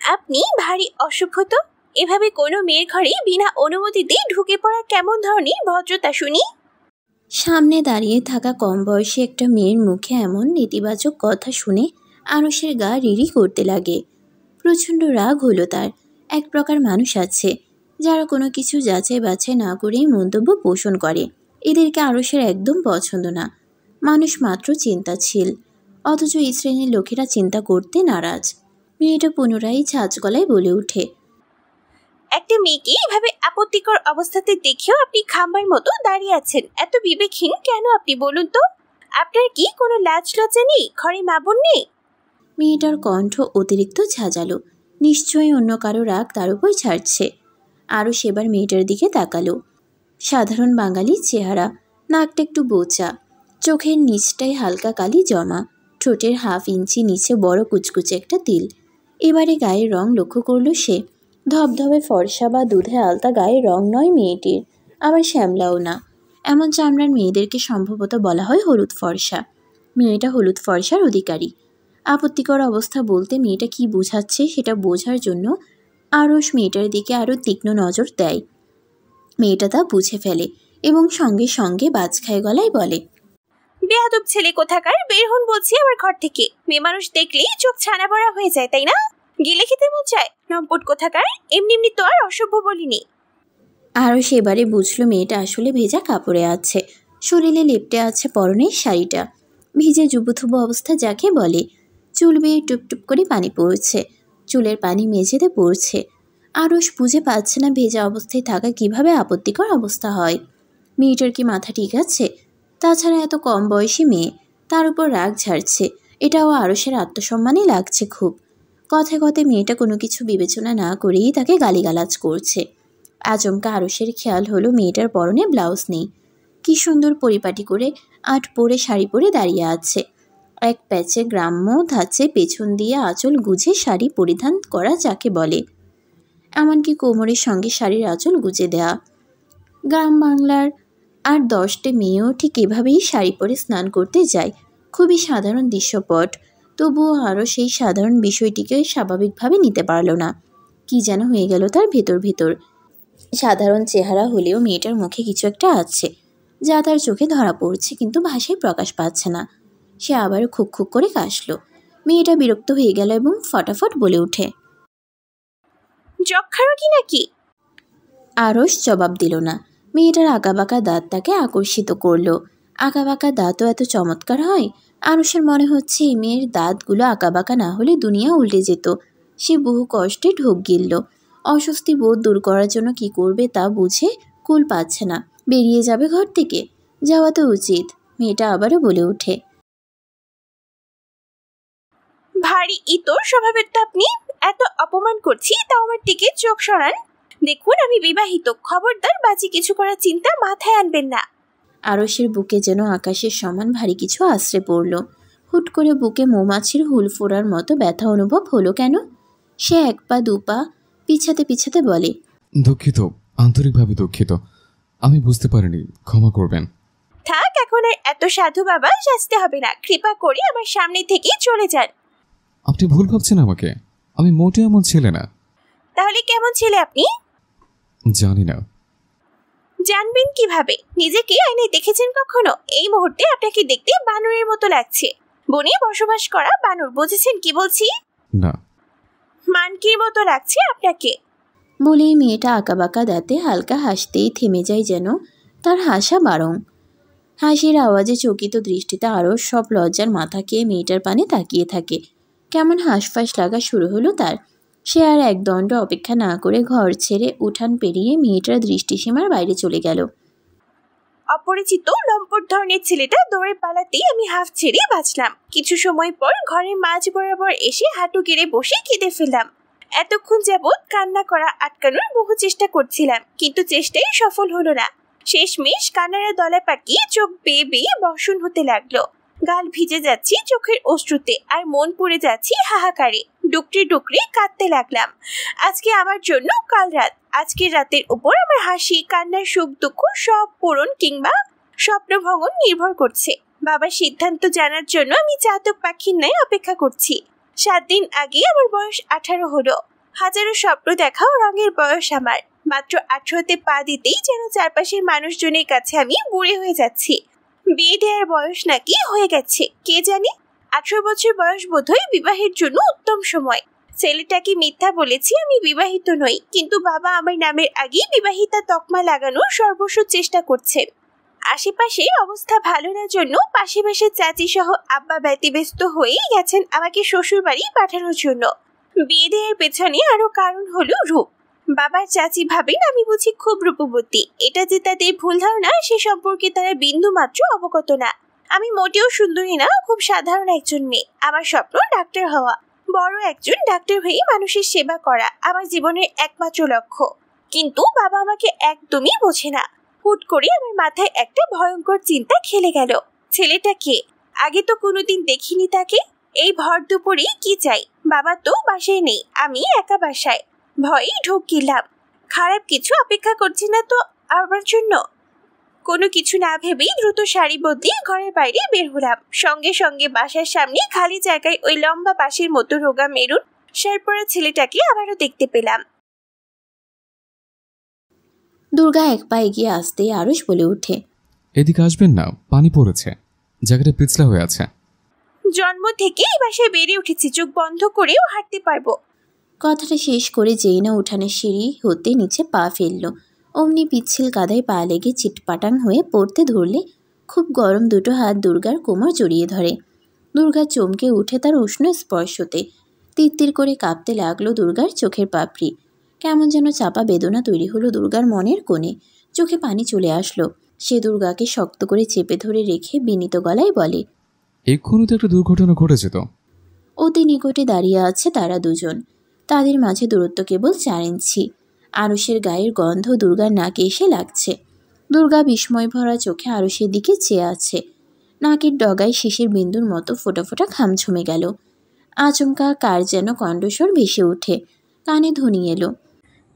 আপনি ভারী অসভ্য তো। এভাবে কোনো মেয়ের ঘরে বিনা অনুমতিতে ঢুকে পড়া কেমন ধরনের ভদ্রতা শুনি? সামনে দাঁড়িয়ে থাকা কম বয়সী একটা মেয়ের মুখে এমন নেতিবাচক কথা শুনে আরসের গা রিরি করতে লাগে। প্রচণ্ড রাগ হলো তার। এক প্রকার মানুষ আছে যারা কোনো কিছু যাচাই বাছাই না করেই মন্তব্য পোষণ করে। এদেরকে আরসের একদম পছন্দ না। মানুষ মাত্র চিন্তাশীল, অথচ এই শ্রেণীর লোকেরা চিন্তা করতে নারাজ। মেয়েটা পুনরায় ঝাঁজ গলায় বলে ওঠে, একটা মেয়েকে এভাবে আপত্তিকর অবস্থাতে দেখেও আপনি খাম্বার মতো দাঁড়িয়ে আছেন। এত বিবেকহীন কেন আপনি বলুন তো? আপনার কি কোনো লাজ লজ্জা নেই? ঘরে মা বোন নেই? মেয়েটার কণ্ঠ অতিরিক্ত ঝাঁঝালো। নিশ্চয়ই অন্য কারো রাগ তার উপর ছাড়ছে। আরও সেবার মেয়েটার দিকে তাকালো। সাধারণ বাঙালির চেহারা, নাকটা একটু বোচা, চোখের নিচটায় হালকা কালি জমা, ঠোঁটের হাফ ইঞ্চি নিচে বড় কুচকুচে একটা তিল। এবারে গায়ের রং লক্ষ্য করল সে। ধবধবে ফর্সা বা দুধে আলতা গায়ের রং নয় মেয়েটির, আবার শ্যামলাও না। এমন চামড়ার মেয়েদেরকে সম্ভবত বলা হয় হলুদ ফর্সা। মেয়েটা হলুদ ফর্সার অধিকারী। আপত্তিকর অবস্থা বলতে মেয়েটা কি বোঝাচ্ছে সেটা বোঝার জন্য আরস মেয়েটার দিকে আরও তীক্ষ্ণ নজর দেয়। মেয়েটা তা বুঝে ফেলে এবং সঙ্গে সঙ্গে বাজখায় গলায় বলে, বেয়াদব ছেলে কোথাকার, বের হন বলছি আমার ঘর থেকে। মেয়ে মানুষ দেখলেই চোখ ছানা বড়া হয়ে যায়, তাই না? গিলে খেতে মন চায়। লম্পট কোথাকার, এমনি এমনি তো আর অসভ্য বলিনি। আরও সেবারে বুঝলো মেয়েটা আসলে ভেজা কাপড়ে আছে। শরীরে লেপ্টে আছে পরনের শাড়িটা। ভিজে জুবুথুবু অবস্থা যাকে বলে। চুল বেয়ে টুপটুপ করে পানি পড়ছে। চুলের পানি মেঝেতে পড়ছে। আরস বুঝে পাচ্ছে না ভেজা অবস্থায় থাকা কিভাবে আপত্তিকর অবস্থা হয়। মেয়েটার কি মাথা ঠিক আছে? তাছাড়া এত কম বয়সী মেয়ে, তার উপর রাগ ঝাড়ছে। এটাও আরসের আত্মসম্মানই লাগছে খুব। কথায় কথায় মেয়েটা কোনো কিছু বিবেচনা না করেই তাকে গালিগালাজ করছে। আচমকা আরসের খেয়াল হলো মেয়েটার পরনে ব্লাউজ নেই। কি সুন্দর পরিপাটি করে আট পরে শাড়ি পরে দাঁড়িয়ে আছে। এক প্যাচে গ্রাম্য ধাঁচে পেছন দিয়ে আঁচল গুজে শাড়ি পরিধান করা যাকে বলে। এমনকি কোমরের সঙ্গে শাড়ির আঁচল গুজে দেয়া। গ্রাম বাংলার আর 10টে মেয়েও ঠিক এভাবেই শাড়ি পরে স্নান করতে যায়। খুবই সাধারণ দৃশ্যপট। তবুও আরও সেই সাধারণ বিষয়টিকে স্বাভাবিকভাবে নিতে পারল না। কি যেন হয়ে গেল তার ভেতর ভেতর। সাধারণ চেহারা হলেও মেয়েটার মুখে কিছু একটা আছে যা তার চোখে ধরা পড়ছে, কিন্তু ভাষায় প্রকাশ পাচ্ছে না। সে আবার খুক খুক করে কাশল। মেয়েটা বিরক্ত হয়ে গেল এবং ফটাফট বলে ওঠে, যক্ষারও কি নাকি? আরস জবাব দিল না। মেয়েটার আঁকাবাঁকা দাঁত তাকে আকর্ষিত করল। আঁকাবাঁকা দাঁতও এত চমৎকার হয়? আরসের মনে হচ্ছে এই মেয়ের দাঁতগুলো আঁকাবাঁকা না হলে দুনিয়া উল্টে যেত। সে বহু কষ্টে ঢোক গিলল। অস্বস্তি বোধ দূর করার জন্য কি করবে তা বুঝে কুল পাচ্ছে না। বেরিয়ে যাবে ঘর থেকে? যাওয়া তো উচিত। মেয়েটা আবারও বলে ওঠে, ভারী ইতর স্বভাবের তো আপনি। এত অপমান করছি তাও আমার দিকে চোখ সরান। দেখুন আমি বিবাহিত। খবরদার বাজে কিছু করার চিন্তা মাথায় আনবেন না। আরসের বুকে যেন আকাশের সমান ভারী কিছু আশ্রে পড়ল। হুট করে বুকে মৌমাছির হুল ফোড়ার মতো ব্যথা অনুভব হলো কেন? সে এক পা দু পা পিছাতে পিছাতে বলে, দুঃখিত, আন্তরিকভাবে দুঃখিত। আমি বুঝতে পারিনি, ক্ষমা করবেন। থাক, এখন আর এত সাধু বাবা সাজতে হবে না। কৃপা করে আমার সামনে থেকে চলে যান। আপনি ভুল ভাবছেন আমাকে। আমি মোটে এমন ছেলে না। তাহলে কেমন ছেলে আপনি? জানি না। জানবেন কিভাবে? নিজেকে আয়নায় দেখেছেন কখনো? এই মুহূর্তে আপনাকে দেখতে বানরের মতো লাগছে। বনে বসবাস করা বানর, বুঝেছেন কি বলছি? না। মানকির মতো লাগছে আপনাকে। বলেই মেয়েটা আঁকাবাঁকা দাঁতে হালকা হাসতেই থেমে যায়, যেন তার হাসা বারং। হাসির আওয়াজে চকিত দৃষ্টিতে আরও সব লজ্জার মাথা খেয়ে মেয়েটার পানে তাকিয়ে থাকে। কেমন হাঁসফাঁস লাগা শুরু হলো তার। সে আর একদণ্ড অপেক্ষা না করে ঘর ছেড়ে উঠান পেরিয়ে মেয়েটার দৃষ্টিসীমার বাইরে চলে গেল। অপরিচিত লম্পট ধরনের ছেলেটা দৌড়ে পালাতেই আমি হাফ ছেড়ে বাঁচলাম। কিছু সময় পর ঘরের মাঝ বরাবর এসে হাঁটু গেড়ে বসে কেঁদে ফেললাম। এতক্ষণ যাবৎ কান্না করা আটকানোর বহু চেষ্টা করছিলাম, কিন্তু চেষ্টাই সফল হলো না। শেষমেশ কান্নারা দলা পাকিয়ে চোখ বেয়ে বেয়ে বর্ষণ হতে লাগলো। গাল ভিজে যাচ্ছি চোখের অশ্রুতে, আর মন পড়ে যাচ্ছি হাহাকারে। ডুকরে ডুকরে কাঁদতে লাগলাম। আজকে আমার জন্য কাল রাত, আজকের রাতের উপর আমার হাসি, কান্নার, সুখ দুঃখ সব পূরণ কিংবা স্বপ্নভঙ্গন নির্ভর করছে। বাবার সিদ্ধান্ত জানার জন্য আমি চাতক পাখির ন্যায় অপেক্ষা করছি। 7 দিন আগে আমার বয়স 18 হলো। হাজারো স্বপ্ন দেখাও রঙের বয়স আমার। মাত্র 18তে পা দিতেই যেন চারপাশের মানুষজনের কাছে আমি বুড়ি হয়ে যাচ্ছি। বিয়ে দেওয়ার বয়স নাকি হয়ে গেছে, কে জানে। 18 বছর বয়স বোধহয় বিবাহের জন্য উত্তম সময়। ছেলেটাকে মিথ্যা বলেছি আমি বিবাহিত নই, কিন্তু বাবা আমার নামের আগেই বিবাহিতা তকমা লাগানোর সর্বস্ব চেষ্টা করছে। আশেপাশে অবস্থা ভালো না জন্য পাশে পাশে চাচি সহ আব্বা ব্যতিব্যস্ত হয়েই গেছেন আমাকে শ্বশুর বাড়ি পাঠানোর জন্য। বিয়ে দেওয়ার পেছনে আরো কারণ হলো রূপ। বাবার চাচি ভাবেন আমি বুঝি খুব রূপবতী। এটা যে তাদের ভুল ধারণা সে সম্পর্কে তারা বিন্দু মাত্র অবগত না। আমি মোটেও সুন্দরী না, খুব সাধারণ একজন মেয়ে। আমার স্বপ্ন ডাক্তার হওয়া, বড় একজন ডাক্তার হয়ে মানুষের সেবা করা আমার জীবনের একমাত্র লক্ষ্য। কিন্তু বাবা আমাকে একদমই বোঝে না। হুট করে আমার মাথায় একটা ভয়ঙ্কর চিন্তা খেলে গেল। ছেলেটা কে? আগে তো কোনোদিন দেখিনি তাকে। এই ভর দুপুরে কি চাই? বাবা তো বাসায় নেই, আমি একা বাসায়। ভয়ে ঢোক গেলাম। খারাপ কিছু অপেক্ষা করছি না তো আমার জন্য? কোনো কিছু না ভেবেই দ্রুত শাড়ি বদলে ঘরের বাইরে বের হলাম। সঙ্গে সঙ্গে বাসার সামনে খালি জায়গায় ওই লম্বা বাঁশের মতো রোগা মেরুন শার্ট পরা ছেলেটাকে আবারও দেখতে পেলাম। দুর্গা এক পা এগিয়ে আসতেই আরুষ বলে ওঠে, এদিকে আসবেন না, পানি পড়েছে, জায়গাটা পিছলা হয়ে আছে। জন্ম থেকে এই বাসায় বেড়ে উঠেছি, চোখ বন্ধ করেও হাঁটতে পারবো। কথাটা শেষ করে যেই না উঠানের সিঁড়ি হতে নিচে পা ফেলল, অমনি পিচ্ছিল কাদায় পা লেগে চিটপাটাং হয়ে পড়তে ধরলে খুব গরম দুটো হাত দুর্গার কোমর জড়িয়ে ধরে। দুর্গা চমকে উঠে তার উষ্ণ স্পর্শতে। তিত্তির করে কাঁপতে লাগলো দুর্গার চোখের পাপড়ি। কেমন যেন চাপা বেদনা তৈরি হলো দুর্গার মনের কোণে। চোখে পানি চলে আসলো। সে দুর্গাকে শক্ত করে চেপে ধরে রেখে বিনীত গলায় বলে, এক্ষুনি তো একটা দুর্ঘটনা ঘটেছে তো। অতি নিকটে দাঁড়িয়ে আছে তারা দুজন। তাদের মাঝে দূরত্ব কেবল 4 ইঞ্চি। আরুষের গায়ের গন্ধ দুর্গার নাকে এসে লাগছে। দুর্গা বিস্ময় ভরা চোখে আরুষের দিকে চেয়ে আছে। নাকের ডগায় শিশির বিন্দুর মতো ফোটা ফোটা খাম ছমে গেল। আচমকা কার যেন কণ্ঠস্বর ভেসে ওঠে। কানে ধ্বনি এলো,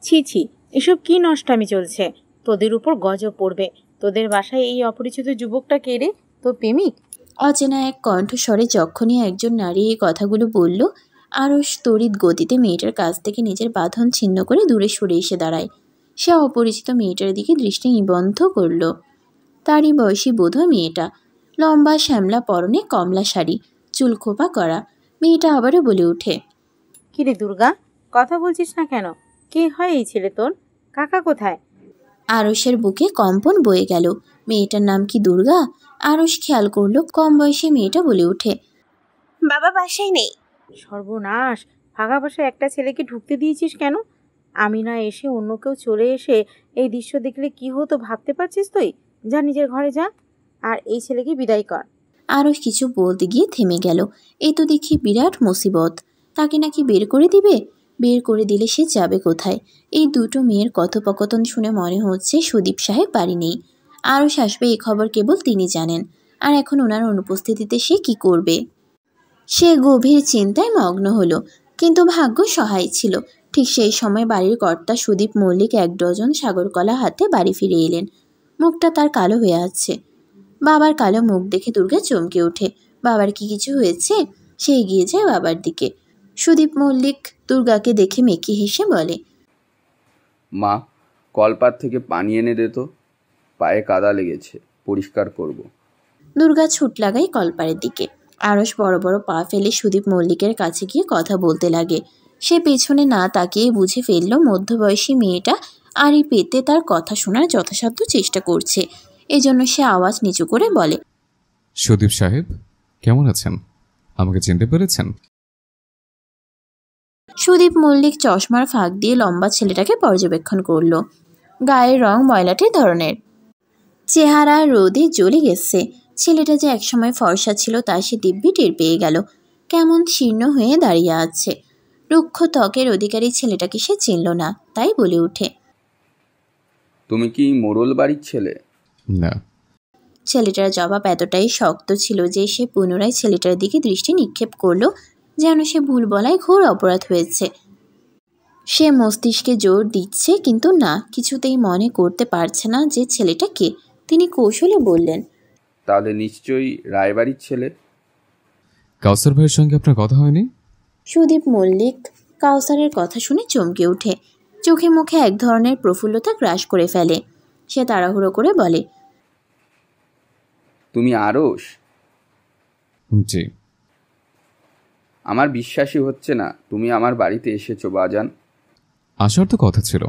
ছি ছি, এসব কি নষ্টামি চলছে? তোদের উপর গজব পড়বে। তোদের বাসায় এই অপরিচিত যুবকটা কে রে? তোর প্রেমিক? অচেনা এক কণ্ঠস্বরে যখনই একজন নারী এই কথাগুলো বলল, আরুষ তড়িৎ গতিতে মেয়েটার কাছ থেকে নিজের বাঁধন ছিন্ন করে দূরে সরে এসে দাঁড়ায়। সে অপরিচিত মেয়েটার দিকে দৃষ্টি নিবদ্ধ করল। তারই বয়সী বোধহয় মেয়েটা। লম্বা শ্যামলা পরনে কমলা শাড়ি, চুল খোপা করা। মেয়েটা আবারও বলে ওঠে, কিরে দুর্গা, কথা বলছিস না কেন? কে হয় এই ছেলে তোর? কাকা কোথায়? আরুষের বুকে কম্পন বয়ে গেল। মেয়েটার নাম কি দুর্গা? আরুষ খেয়াল করলো কম বয়সী মেয়েটা বলে ওঠে, বাবা বাসায় নেই। সর্বনাশ! ফাঁকা বাসায় একটা ছেলেকে ঢুকতে দিয়েছিস কেন? আমি না এসে অন্য কেউ চলে এসে এই দৃশ্য দেখলে কি হতো ভাবতে পারছিস তুই? যা নিজের ঘরে যা, আর এই ছেলেকে বিদায় কর। আরুষ কিছু বলতে গিয়ে থেমে গেল। এই তো দেখি বিরাট মুসিবত। তাকে নাকি বের করে দিবে। বের করে দিলে সে যাবে কোথায়? এই দুটো মেয়ের কথোপকথন শুনে মনে হচ্ছে সুদীপ সাহেব বাড়ি নেই। আরুষ আসবে এই খবর কেবল তিনি জানেন। আর এখন ওনার অনুপস্থিতিতে সে কি করবে? সে গভীর চিন্তায় মগ্ন হলো। কিন্তু ভাগ্য সহায় ছিল। ঠিক সেই সময় বাড়ির কর্তা সুদীপ মল্লিক 1 ডজন সাগরকলা হাতে বাড়ি ফিরে এলেন। মুখটা তার কালো হয়ে আছে। বাবার কালো মুখ দেখে দুর্গা চমকে ওঠে। বাবার কি কিছু হয়েছে? সে এগিয়ে যায় বাবার দিকে। সুদীপ মল্লিক দুর্গাকে দেখে মেকি হেসে বলে, মা, কলপার থেকে পানি এনে দে তো, পায়ে কাদা লেগেছে, পরিষ্কার করব। দুর্গা ছুট লাগায় কলপারের দিকে। আরস বড় বড় পা ফেলে সুদীপ মল্লিকের কাছে গিয়ে কথা বলতে লাগে। সে পেছনে না তাকিয়ে বুঝে ফেলল মধ্যবয়সী মেয়েটা আড়ি পেতে তার কথা শোনার যথাসাধ্য চেষ্টা করছে। এজন্য সে আওয়াজ নিচু করে বলে, সুদীপ সাহেব, কেমন আছেন? আমাকে চিনতে পেরেছেন? সুদীপ মল্লিক চশমার ফাঁক দিয়ে লম্বা ছেলেটাকে পর্যবেক্ষণ করল। গায়ের রং ময়লাটে ধরনের, চেহারা রোদে জ্বলে গেছে। ছেলেটা যে একসময় ফর্সা ছিল তা সে দিব্যি টের পেয়ে গেল। কেমন শীর্ণ হয়ে দাঁড়িয়ে আছে। রুক্ষ ত্বকের অধিকারী ছেলেটাকে সে চিনল না, তাই বলে ওঠে, তুমি কি মোড়ল বাড়ির ছেলে? না। ছেলেটার জবাব এতটাই শক্ত ছিল যে সে পুনরায় ছেলেটার দিকে দৃষ্টি নিক্ষেপ করল, যেন সে ভুল বলায় ঘোর অপরাধ হয়েছে। সে মস্তিষ্কে জোর দিচ্ছে, কিন্তু না, কিছুতেই মনে করতে পারছে না যে ছেলেটা কে। তিনি কৌশলে বললেন, তাহলে নিশ্চয়ই রায়বাড়ির ছেলে। কাউসার ভাইয়ের সঙ্গে আপনার কথা হয়নি? সুদীপ মল্লিক কাউসারের কথা শুনে চমকে ওঠে। চোখে মুখে এক ধরনের প্রফুল্লতা গ্রাস করে ফেলে। সে তাড়াহুড়ো করে বলে, তুমি আরশ? জি। আমার বিশ্বাসই হচ্ছে না তুমি আমার বাড়িতে এসেছো বাজান। আসার তো কথা ছিল।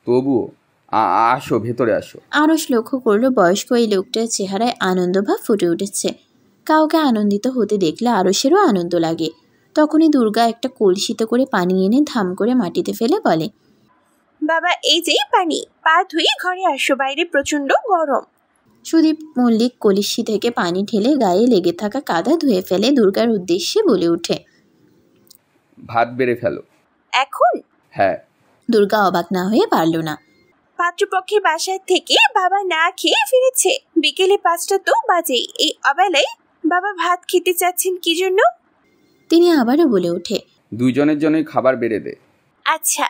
তবুও আসো, ভেতরে আসো। আরশ লক্ষ্য করল বয়স্ক এই লোকটার চেহারায় আনন্দভাব ফুটে উঠেছে। কাউকে আনন্দিত হতে দেখলে আরশেরও আনন্দ লাগে। তখনই দুর্গা একটা কলসিতে করে পানি এনে ধাম করে মাটিতে ফেলে বলে, বাবা এই যে পানি, পা ধুয়ে ঘরে আসো, বাইরে প্রচন্ড গরম। সুদীপ মল্লিক কলসি থেকে পানি ঢেলে গায়ে লেগে থাকা কাদা ধুয়ে ফেলে দুর্গার উদ্দেশ্যে বলে ওঠে, ভাত বেড়ে ফেলো। এখন? হ্যাঁ। দুর্গা অবাক না হয়ে পারল না। পাত্রপক্ষের বাসার থেকে বাবা না খেয়ে ফিরেছে, বিকেলে 5টা তো বাজেই। এই অবেলায় বাবা ভাত খেতে চাচ্ছেন কি জন্য? তিনি আবারও বলে ওঠে, দুইজনের জন্যই খাবার বেড়ে দে। আচ্ছা।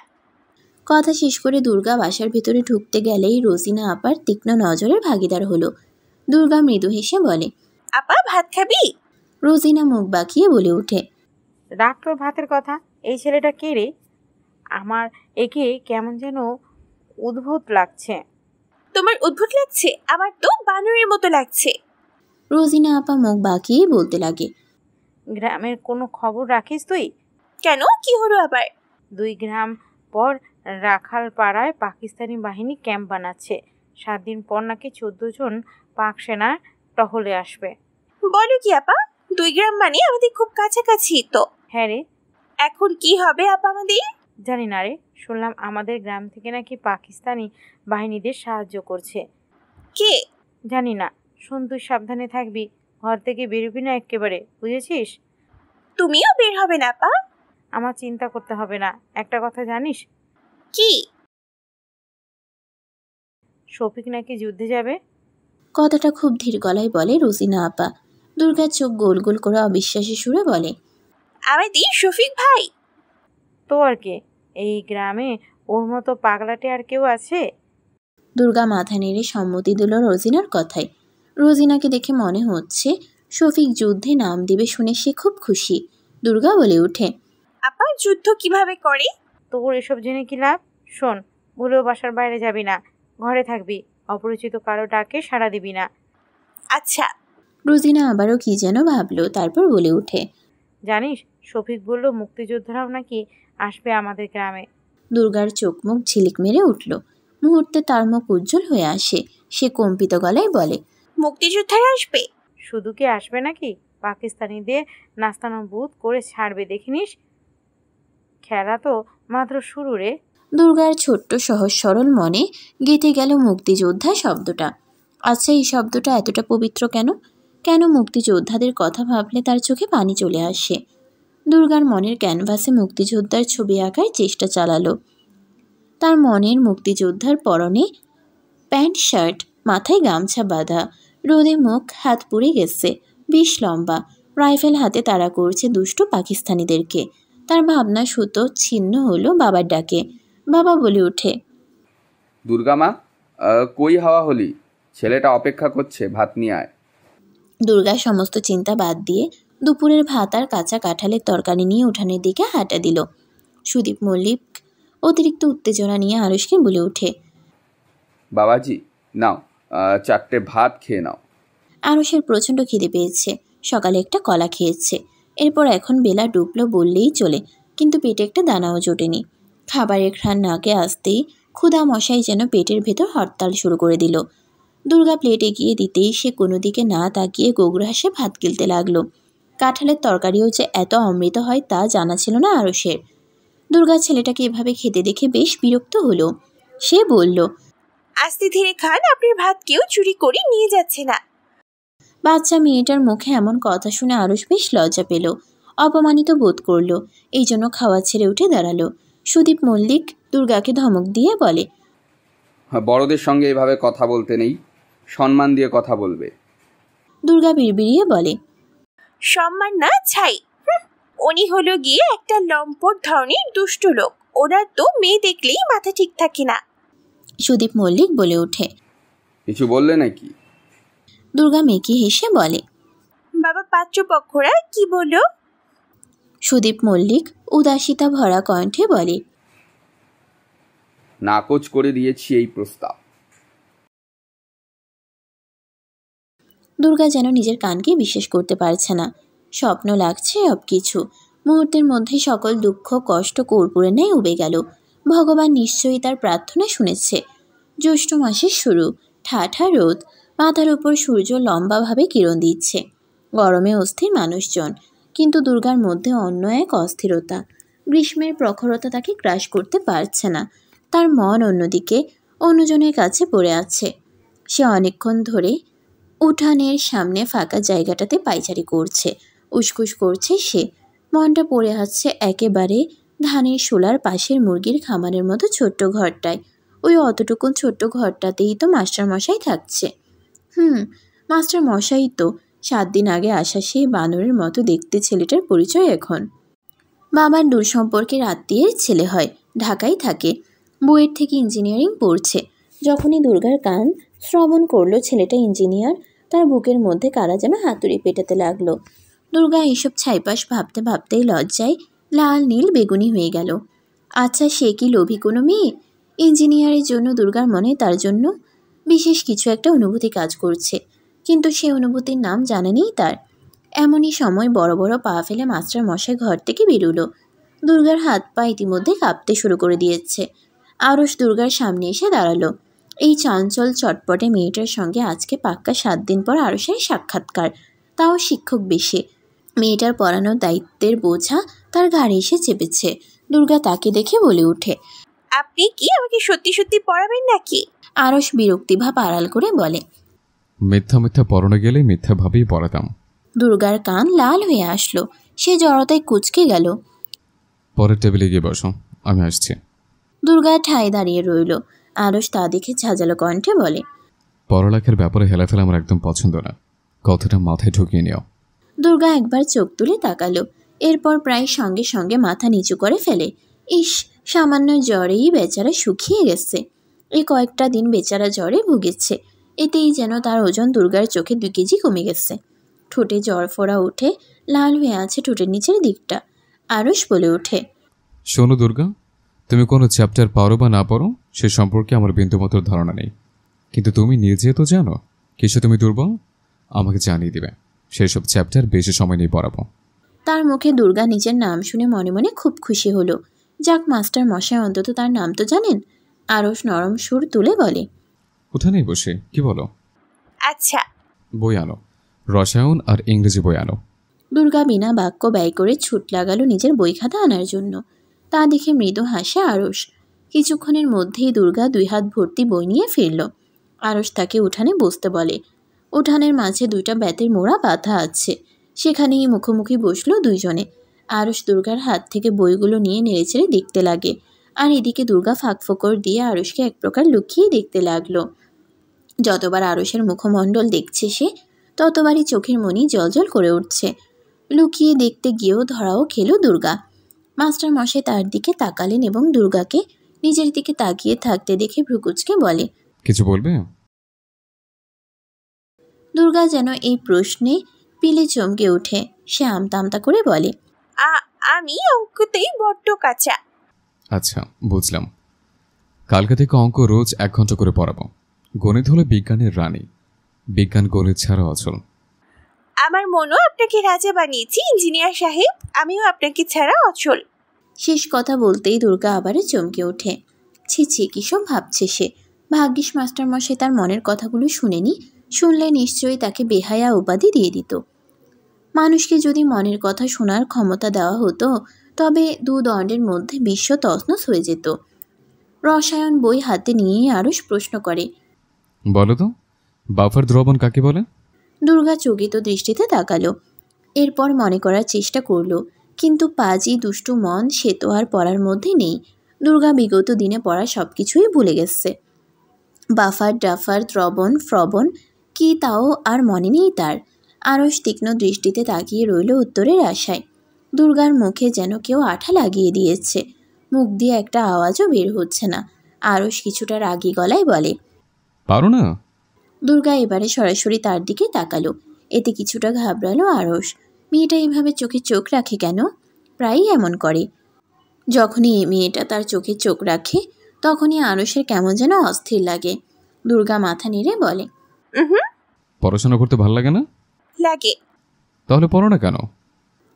কথা শেষ করে দুর্গা বাসার ভিতরে ঢুকতে গেলেই রোজিনা আপার তীক্ষ্ণ নজরের ভাগিদার হলো। দুর্গা মৃদু হেসে বলে, আপা ভাত খাবি? রোজিনা মুখ বাঁকিয়ে বলে ওঠে, রাখ তোর ভাতের কথা। এই ছেলেটা কে রে? আমার একে কেমন যেন উদ্ভুত লাগছে। তোমার উদ্ভুত লাগছে? আমার তো বানরের মতো লাগছে। রোজিনা আপা মুখ বাঁকিয়ে বলতে লাগে, গ্রামের কোনো খবর রাখিস তুই? কেন, কি হলো আবার? 2 গ্রাম পর রাখাল পাড়ায় পাকিস্তানি বাহিনী ক্যাম্প বানাচ্ছে। 7 দিন পর নাকি 14 জন পাক সেনা টহলে আসবে। বলো কি আপা? 2 গ্রাম মানে আমাদের খুব কাছাকাছি তো। হ্যাঁ রে। এখন কি হবে আপা আমাদের? জানি না রে, শুনলাম আমাদের গ্রাম থেকে নাকি পাকিস্তানি বাহিনীদের সাহায্য করছে। কে? জানি না, শোন তুই সাবধানে থাকবি, ঘর থেকে বেরোবি না একেবারে, বুঝেছিস? তুমিও বের হবে না আপা? আমার চিন্তা করতে হবে না। একটা কথা জানিস? কি? শফিক নাকি যুদ্ধে যাবে। কথাটা খুব ধীর গলায় বলে রোজিনা আপা। দুর্গার চোখ গোল গোল করে অবিশ্বাসী সুরে বলে, আমাদের শফিক ভাই? তো আর কে, এই গ্রামে ওর মতো পাগলাটে আর কেউ আছে? দুর্গা মাথা নেড়ে সম্মতি দিল রোজিনার কথায়। রোজিনাকে দেখে মনে হচ্ছে শফিক যুদ্ধে নাম দিবে শুনে সে খুব খুশি। দুর্গা বলে ওঠে, আপা যুদ্ধ কিভাবে করে? তোর এসব জেনে কি লাভ? শোন, ভুলেও বাসার বাইরে যাবি না, ঘরে থাকবি, অপরিচিত কারো ডাকে সাড়া দিবি না। আচ্ছা। রোজিনা আবারও কি যেন ভাবলো, তারপর বলে ওঠে, জানিস, শফিক বলল মুক্তিযোদ্ধারাও নাকি আসবে আমাদের গ্রামে। দুর্গার চোখ মুখ ঝিলিক মেরে উঠল। মুহূর্তে তার মুখ উজ্জ্বল হয়ে আসে। সে কম্পিত গলায় বলে, মুক্তিযোদ্ধারা আসবে? শুধু কি আসবে নাকি, পাকিস্তানিদের নাস্তানুবুদ করে ছাড়বে, দেখিনিস? খেলা তো মাত্র শুরু রে। দুর্গার ছোট্ট সহজ সরল মনে গেঁথে গেল মুক্তিযোদ্ধা শব্দটা। আচ্ছা, এই শব্দটা এতটা পবিত্র কেন? কেন মুক্তিযোদ্ধাদের কথা ভাবলে তার চোখে পানি চলে আসে? দুর্গার মনের ক্যানভাসে মুক্তিযোদ্ধার ছবি আঁকার চেষ্টা চালালো। তার মনের মুক্তিযোদ্ধার পরনে প্যান্ট শার্ট, মাথায় গামছা বাঁধা, রোদে মুখ হাত পুড়ে গেছে, বেশ লম্বা, রাইফেল হাতে তাড়া করছে দুষ্ট পাকিস্তানিদেরকে। তার ভাবনা সুতো ছিন্ন হলো বাবার ডাকে। বাবা বলে ওঠে, দুর্গা মা, কই হাওয়া হলি? ছেলেটা অপেক্ষা করছে, ভাত নিয়ে আয়। দুর্গা সমস্ত চিন্তা বাদ দিয়ে দুপুরের ভাত আর কাঁচা কাঁঠালের তরকারি নিয়ে উঠানের দিকে হাঁটা দিল। সুদীপ মল্লিক অতিরিক্ত উত্তেজনা নিয়ে আরশকে বলে ওঠে, বাবাজি নাও, 4টে ভাত খেয়ে নাও। আরশের প্রচণ্ড খিদে পেয়েছে। সকালে একটা কলা খেয়েছে, এরপর এখন বেলা ডুবলো বললেই চলে, কিন্তু পেটে একটা দানাও জোটেনি। খাবারের ঘ্রাণ নাকে আসতেই ক্ষুধা মশাই যেন পেটের ভেতর হরতাল শুরু করে দিল। দুর্গা প্লেট এগিয়ে দিতেই সে কোনো দিকে না তাকিয়ে গোগ্রাসে ভাত গিলতে লাগলো। কাঁঠালের তরকারিও যে এত অমৃত হয় তা জানা ছিল না আরশের। দুর্গা ছেলেটাকে এভাবে খেতে দেখে বেশ বিরক্ত হলো। সে বলল, আস্তে ধীরে খান, আপনার ভাত কেউ চুরি করে নিয়ে যাচ্ছে না। বাচ্চা মেয়েটার মুখে এমন কথা শুনে আরশ বেশ লজ্জা পেল, অপমানিত বোধ করলো। এই জন্য খাওয়া ছেড়ে উঠে দাঁড়ালো। সুদীপ মল্লিক দুর্গাকে ধমক দিয়ে বলে, বড়দের সঙ্গে এভাবে কথা বলতে নেই, সম্মান দিয়ে কথা বলবে। দুর্গা বিড়বিড়িয়ে বলে, সম্মান না ছাই। উনি হলো গিয়ে একটা লম্পট ধরনের দুষ্ট লোক। ওনার তো মেয়ে দেখলেই মাথা ঠিক থাকে না। সুদীপ মল্লিক বলে ওঠে। কিছু বললে নাকি? দুর্গা মেকি হেসে বলে, বাবা পাত্রপক্ষরা কি বললো? সুদীপ মল্লিক উদাসিতা ভরা কণ্ঠে বলে, নাকচ করে দিয়েছি এই প্রস্তাব। দুর্গা যেন নিজের কানকে বিশ্বাস করতে পারছে না। স্বপ্ন লাগছে সব কিছু। মুহূর্তের মধ্যে সকল দুঃখ কষ্ট কর্পূরের ন্যায় উবে গেল। ভগবান নিশ্চয়ই তার প্রার্থনা শুনেছে। জ্যৈষ্ঠ মাসের শুরু, ঠাঠা রোদ, মাথার উপর সূর্য লম্বাভাবে কিরণ দিচ্ছে। গরমে অস্থির মানুষজন, কিন্তু দুর্গার মধ্যে অন্য এক অস্থিরতা। গ্রীষ্মের প্রখরতা তাকে গ্রাস করতে পারছে না। তার মন অন্যদিকে, অন্যজনের কাছে পড়ে আছে। সে অনেকক্ষণ ধরে উঠানের সামনে ফাঁকা জায়গাটাতে পায়চারি করছে, উসকুস করছে সে। মনটা পড়ে আছে একেবারে ধানের শোলার পাশের মুরগির খামারের মতো ছোট্ট ঘরটায়। ওই অতটুকুন ছোট্ট ঘরটাতেই তো মাস্টারমশাই থাকছে। মাস্টার মশাই তো 7 দিন আগে আসা সেই বানরের মতো দেখতে ছেলেটার পরিচয় এখন। বাবার দূর সম্পর্কের আত্মীয়ের ছেলে হয়, ঢাকায় থাকে, বুয়েট থেকে ইঞ্জিনিয়ারিং পড়ছে। যখনই দুর্গার কান শ্রবণ করলো ছেলেটা ইঞ্জিনিয়ার, তার বুকের মধ্যে কারা যেন হাতুড়ি পেটাতে লাগলো। দুর্গা এইসব ছাইপাশ ভাবতে ভাবতেই লজ্জায় লাল নীল বেগুনি হয়ে গেল। আচ্ছা, সে কি লোভী কোনো মেয়ে? ইঞ্জিনিয়ারের জন্য দুর্গার মনে তার জন্য বিশেষ কিছু একটা অনুভূতি কাজ করছে, কিন্তু সে অনুভূতির নাম জানা নেই তার। এমনই সময় বড় বড় পা ফেলে মাস্টার মশাই ঘর থেকে বেরোলো। দুর্গার হাত পা ইতিমধ্যে কাঁপতে শুরু করে দিয়েছে। আরশ দুর্গার সামনে এসে দাঁড়ালো। এই চঞ্চল চটপটে মেয়েটার সঙ্গে আজকে পাক্কা 7 দিন পর আরশের সাক্ষাৎকার, তাও শিক্ষক বেশে। মেয়েটার পড়ানোর দায়িত্বের বোঝা তার ঘাড়ে এসে চেপেছে। দুর্গা তাকে দেখে বলে ওঠে, আপনি কি আমাকে সত্যি সত্যি পড়াবেন নাকি? আরশ বিরক্তিভাব আড়াল করে বলে, মিথ্যা মিথ্যা পড়ানো গেলে মিথ্যাভাবেই পড়াতাম। দুর্গার কান লাল হয়ে আসলো। সে জড়তায় কুঁচকে গেল। পরের টেবিলে গিয়ে বসো, আমি আসছি। দুর্গা ঠায় দাঁড়িয়ে রইল। আরশ তা দেখে ঝাঁঝালো কণ্ঠে বলে, পড়ালেখার ব্যাপারে হেলাফেলা আমার একদম পছন্দ না, কথাটা মাথায় ঢুকিয়ে নিও। দুর্গা একবার চোখ তুলে তাকালো, এরপর প্রায় সঙ্গে সঙ্গে মাথা নিচু করে ফেলে। ইস, সামান্য জ্বরেই বেচারা শুকিয়ে গেছে। এই কয়েকটা দিন বেচারা জ্বরে ভুগেছে, এতেই যেন তার ওজন দুর্গার চোখে 2 কেজি কমে গেছে। ঠোঁটে জ্বর ফোড়া উঠে লাল হয়ে আছে ঠোঁটের নিচের দিকটা। আরশ বলে ওঠে, শোনো দুর্গা, তুমি কোনো চ্যাপ্টার পারো বা না পারো সে সম্পর্কে আমার বিন্দুমাত্র ধারণা নেই, কিন্তু তুমি নিজে তো জানো কিছু তুমি দুর্বল। আমাকে জানিয়ে দিবে, সেই সব চ্যাপ্টার বেশি সময় নিয়ে পড়াবো। তার মুখে দুর্গা নিজের নাম শুনে মনে মনে খুব খুশি হলো। যাক, মাস্টার মশাই অন্তত তার নাম তো জানেন। আরশ নরম সুর তুলে বলে, উঠানেই বসে কি বলো? আচ্ছা। বই আনো, রসায়ন আর ইংরেজি বই আনো। দুর্গা বিনা বাক্য ব্যয় করে ছুট লাগালো নিজের বই খাতা আনার জন্য। তা দেখে মৃদু হাসে আরশ। কিছুক্ষণের মধ্যেই দুর্গা 2 হাত ভর্তি বই নিয়ে ফিরল। আরশ তাকে উঠানে বসতে বলে। উঠানের মাঝে 2টা বেতের মোড়া বাঁধা আছে, সেখানেই মুখোমুখি বসলো 2 জনে। আরশ দুর্গার হাত থেকে বইগুলো নিয়ে নেড়েচেড়ে দেখতে লাগে, আর এদিকে দুর্গা ফাঁকফোকর দিয়ে আরশকে এক প্রকার লুকিয়ে দেখতে লাগলো। যতবার আরশের মুখমণ্ডল দেখছে সে, ততবারই চোখের মনি জলজল করে উঠছে। লুকিয়ে দেখতে গিয়েও ধরাও খেলো দুর্গা। মাস্টার মশাই তার দিকে তাকালেন এবং দুর্গাকে নিজের দিকে তাকিয়ে থাকতে দেখে ভ্রুকুচকে বলে, কিছু বলবে? দুর্গা যেন এই প্রশ্নে পিলে চমকে ওঠে। সে আমতা আমতা করে বলে, আমি অঙ্কতেই বড্ড কাঁচা। আচ্ছা, বুঝলাম। কালকে থেকে অঙ্ক রোজ 1 ঘন্টা করে পড়াবো। গণিত হলো বিজ্ঞানের রানী, বিজ্ঞান গণিত ছাড়া অচল। আমার মনও আপনাকে রাজা বানিয়েছি ইঞ্জিনিয়ার সাহেব, আমিও আপনাকে ছাড়া অচল। শেষ কথা বলতেই দুর্গা আবারও চমকে ওঠে। ছি ছি, কিসব ভাবছে সে। ভাগ্যিস মাস্টার মশাই তার মনের কথাগুলো শুনেনি, শুনলে নিশ্চয়ই তাকে বেহায়া উপাধি দিয়ে দিত। মানুষকে যদি মনের কথা শোনার ক্ষমতা দেওয়া হতো, তবে 2 দণ্ডের মধ্যে বিশ্ব তছনছ হয়ে যেত। রসায়ন বই হাতে নিয়েই আরশ প্রশ্ন করে, বলো তো, বাফার দ্রবণ কাকে বলে? দুর্গা চকিত দৃষ্টিতে তাকালো। এরপর মনে করার চেষ্টা করলো, কিন্তু পাজি দুষ্টু মন সে তো আর পড়ার মধ্যে নেই। দুর্গা বিগত দিনে পড়া সব কিছুই ভুলে গেছে। বাফার ডাফার দ্রবণ ফ্রবণ কি তাও আর মনে নেই তার। আরশ তীক্ষ্ণ দৃষ্টিতে তাকিয়ে রইল উত্তরের আশায়। দুর্গার মুখে যেন কেউ আঠা লাগিয়ে দিয়েছে। মুখ দিয়ে একটা আওয়াজও বের হচ্ছে না। আরশ কিছুটা রাগী গলায় বলে, পারো না? দুর্গা এবারে সরাসরি তার দিকে তাকালো। এতে কিছুটা ঘাবড়ালো আরশ। মেয়েটা এইভাবে চোখে চোখ রাখে কেন? প্রায়ই এমন করে। যখনই এই মেয়েটা তার চোখে চোখ রাখে তখনই আরুষের কেমন যেন অস্থির লাগে। দুর্গা মাথা নেড়ে বলে, হুম, পড়াশোনা করতে ভালো লাগে না? লাগে। তাহলে পড়ো না কেন?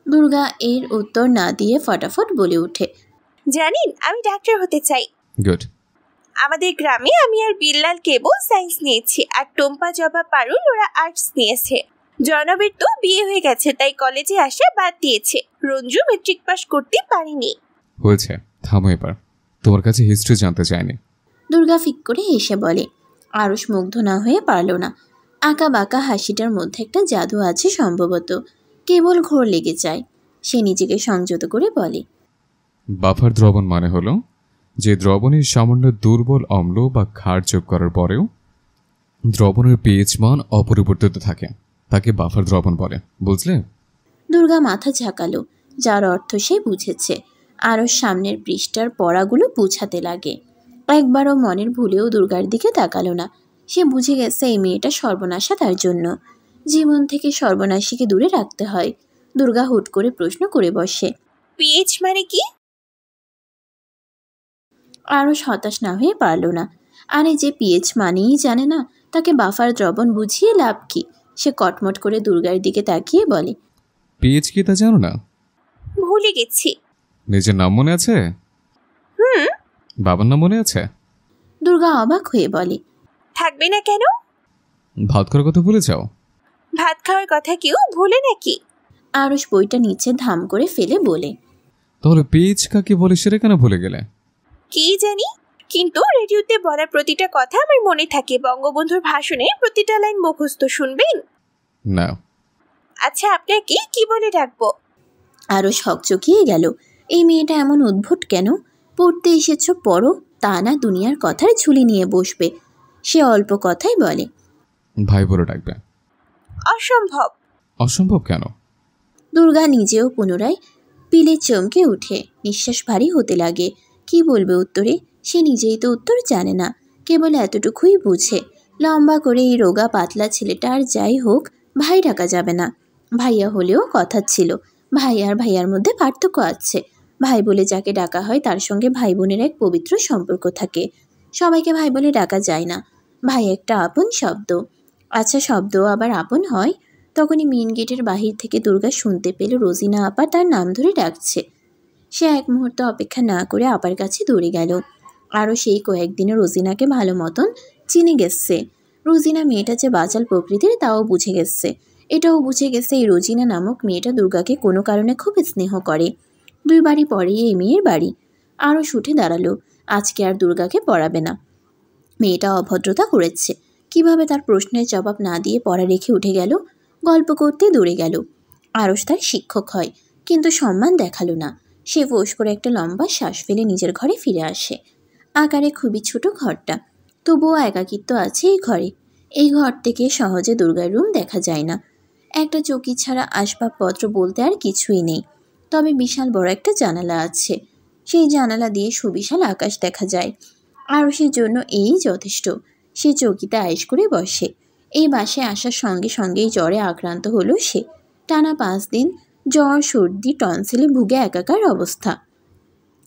দুর্গা এর উত্তর না দিয়ে ফটাফট বলে ওঠে, জানেন, আমি ডাক্তার হতে চাই। গুড। আমাদের গ্রামে আমি আর বিল্লাল কেবল সায়েন্স নিয়েছি, আর টম্পা জবা পারুল ওরা আর্টস নিয়েছে। জনবের তো বিয়ে হয়ে গেছে, তাই কলেজে আসা বাদ দিয়েছে। রঞ্জু মেট্রিক পাস করতে পারেনি। হয়েছে, থামো এবার। তোমার কাছে হিস্ট্রি জানতে চাইনি। দুর্গা ফিক করে হেসে বলে। আরুষ মুগ্ধ না হয়ে পারল না। আঁকা বাঁকা হাসিটার মধ্যে একটা জাদু আছে সম্ভবত, কেবল ঘোর লেগে যায়। সে নিজেকে সংযত করে বলে, বাফার দ্রবণ মানে হলো যে দ্রবণের সামান্য দুর্বল অম্ল বা ক্ষার যোগ করার পরেও দ্রবণের পিএইচ মান অপরিবর্তিত থাকে, তাকে বাফার দ্রবণ বলে, বুঝলে? দুর্গা মাথা ঝাঁকালো, যার অর্থ সে বুঝেছে। আরও সামনের পৃষ্ঠার পড়াগুলো বুঝাতে লাগে। একবারও মনের ভুলেও দুর্গার দিকে তাকালো না। সে বুঝে গেছে এই মেয়েটা সর্বনাশা তার জন্য। জীবন থেকে সর্বনাশীকে দূরে রাখতে হয়। দুর্গা হুট করে প্রশ্ন করে বসে, পিএইচ মানে কি? আরও হতাশ না হয়ে পারল না। আরে যে পিএইচ মানেই জানে না, তাকে বাফার দ্রবণ বুঝিয়ে লাভ কি? সে কটমট করে দুর্গার দিকে তাকিয়ে বলে, পিএইচ কি তা জানো না? ভুলে গেছি। নিজের নাম মনে আছে? বাবার নাম মনে আছে? দুর্গা অবাক হয়ে বলে, থাকবে না কেন? ভাত করার কথা ভুলে যাও? ভাত খাওয়ার কথা কেউ ভুলে নাকি? আরুষ বইটা নিচে ধাম করে ফেলে বলে, তাহলে পিএইচ কাকে বলে সেটা কেন ভুলে গেলে? কি জানি, কিন্তু রেডিওতে বলা প্রতিটা কথা আমার মনে থাকে। বঙ্গবন্ধুর ভাষণের প্রতিটা লাইন মুখস্থ। শুনবেন? না। আচ্ছা, আপনাকে কি বলে ডাকবো? আরুষ হকচকিয়ে গেল। এই মেয়েটা এমন উদ্ভট কেন? পড়তে এসেছ পড়ো, তা না দুনিয়ার কথার ঝুলি নিয়ে বসবে। সে অল্প কথাই বলে, ভাই বলে ডাকবে। অসম্ভব। অসম্ভব কেন? দুর্গা নিজেও পুনরায় পিলে চমকে উঠে নিঃশ্বাস ভারী হতে লাগে। কি বলবে উত্তরে? সে নিজেই তো উত্তর জানে না, কেবল এতটুকুই বুঝে, লম্বা করে এই রোগা পাতলা ছেলেটা আর যাই হোক ভাই ডাকা যাবে না। ভাইয়া হলেও কথা ছিল। ভাই আর ভাইয়ার মধ্যে পার্থক্য আছে। ভাই বলে যাকে ডাকা হয় তার সঙ্গে ভাই বোনের এক পবিত্র সম্পর্ক থাকে। সবাইকে ভাই বলে ডাকা যায় না। ভাই একটা আপন শব্দ। আচ্ছা, শব্দ আবার আপন হয়? তখনই মেন গেটের বাহির থেকে দুর্গা শুনতে পেল রোজিনা আপা তার নাম ধরে ডাকছে। সে এক মুহূর্ত অপেক্ষা না করে আপার কাছে দৌড়ে গেল। আরও সেই কয়েকদিনে রোজিনাকে ভালো মতন চিনে গেছে। রোজিনা মেয়েটা যে বাচাল প্রকৃতির তাও বুঝে গেছে। এটাও বুঝে গেছে এই রোজিনা নামক মেয়েটা দুর্গাকে কোনো কারণে খুব স্নেহ করে। 2 বাড়ি পরেই এই মেয়ের বাড়ি। আরও উঠে দাঁড়ালো। আজকে আর দুর্গাকে পড়াবে না। মেয়েটা অভদ্রতা করেছে। কিভাবে তার প্রশ্নের জবাব না দিয়ে পড়া রেখে উঠে গেল? গল্প করতে দৌড়ে গেল। আরশ তার শিক্ষক হয়, কিন্তু সম্মান দেখালো না। সে ফোঁস করে একটা লম্বা শ্বাস ফেলে নিজের ঘরে ফিরে আসে। আকারে খুবই ছোট ঘরটা, তবুও একাকিত্ব আছে এই ঘরে। এই ঘর থেকে সহজে দুর্গার রুম দেখা যায় না। একটা চৌকি ছাড়া আসবাবপত্র বলতে আর কিছুই নেই। তবে বিশাল বড় একটা জানালা আছে। সেই জানালা দিয়ে সুবিশাল আকাশ দেখা যায়। আরশের জন্য এই যথেষ্ট। সে চৌকিতে আয়েশ করে বসে। এই বাসে আসার সঙ্গে সঙ্গেই জ্বরে আক্রান্ত হলো সে। টানা 5 দিন জ্বর, সর্দি, টনসিলে ভুগে একাকার অবস্থা।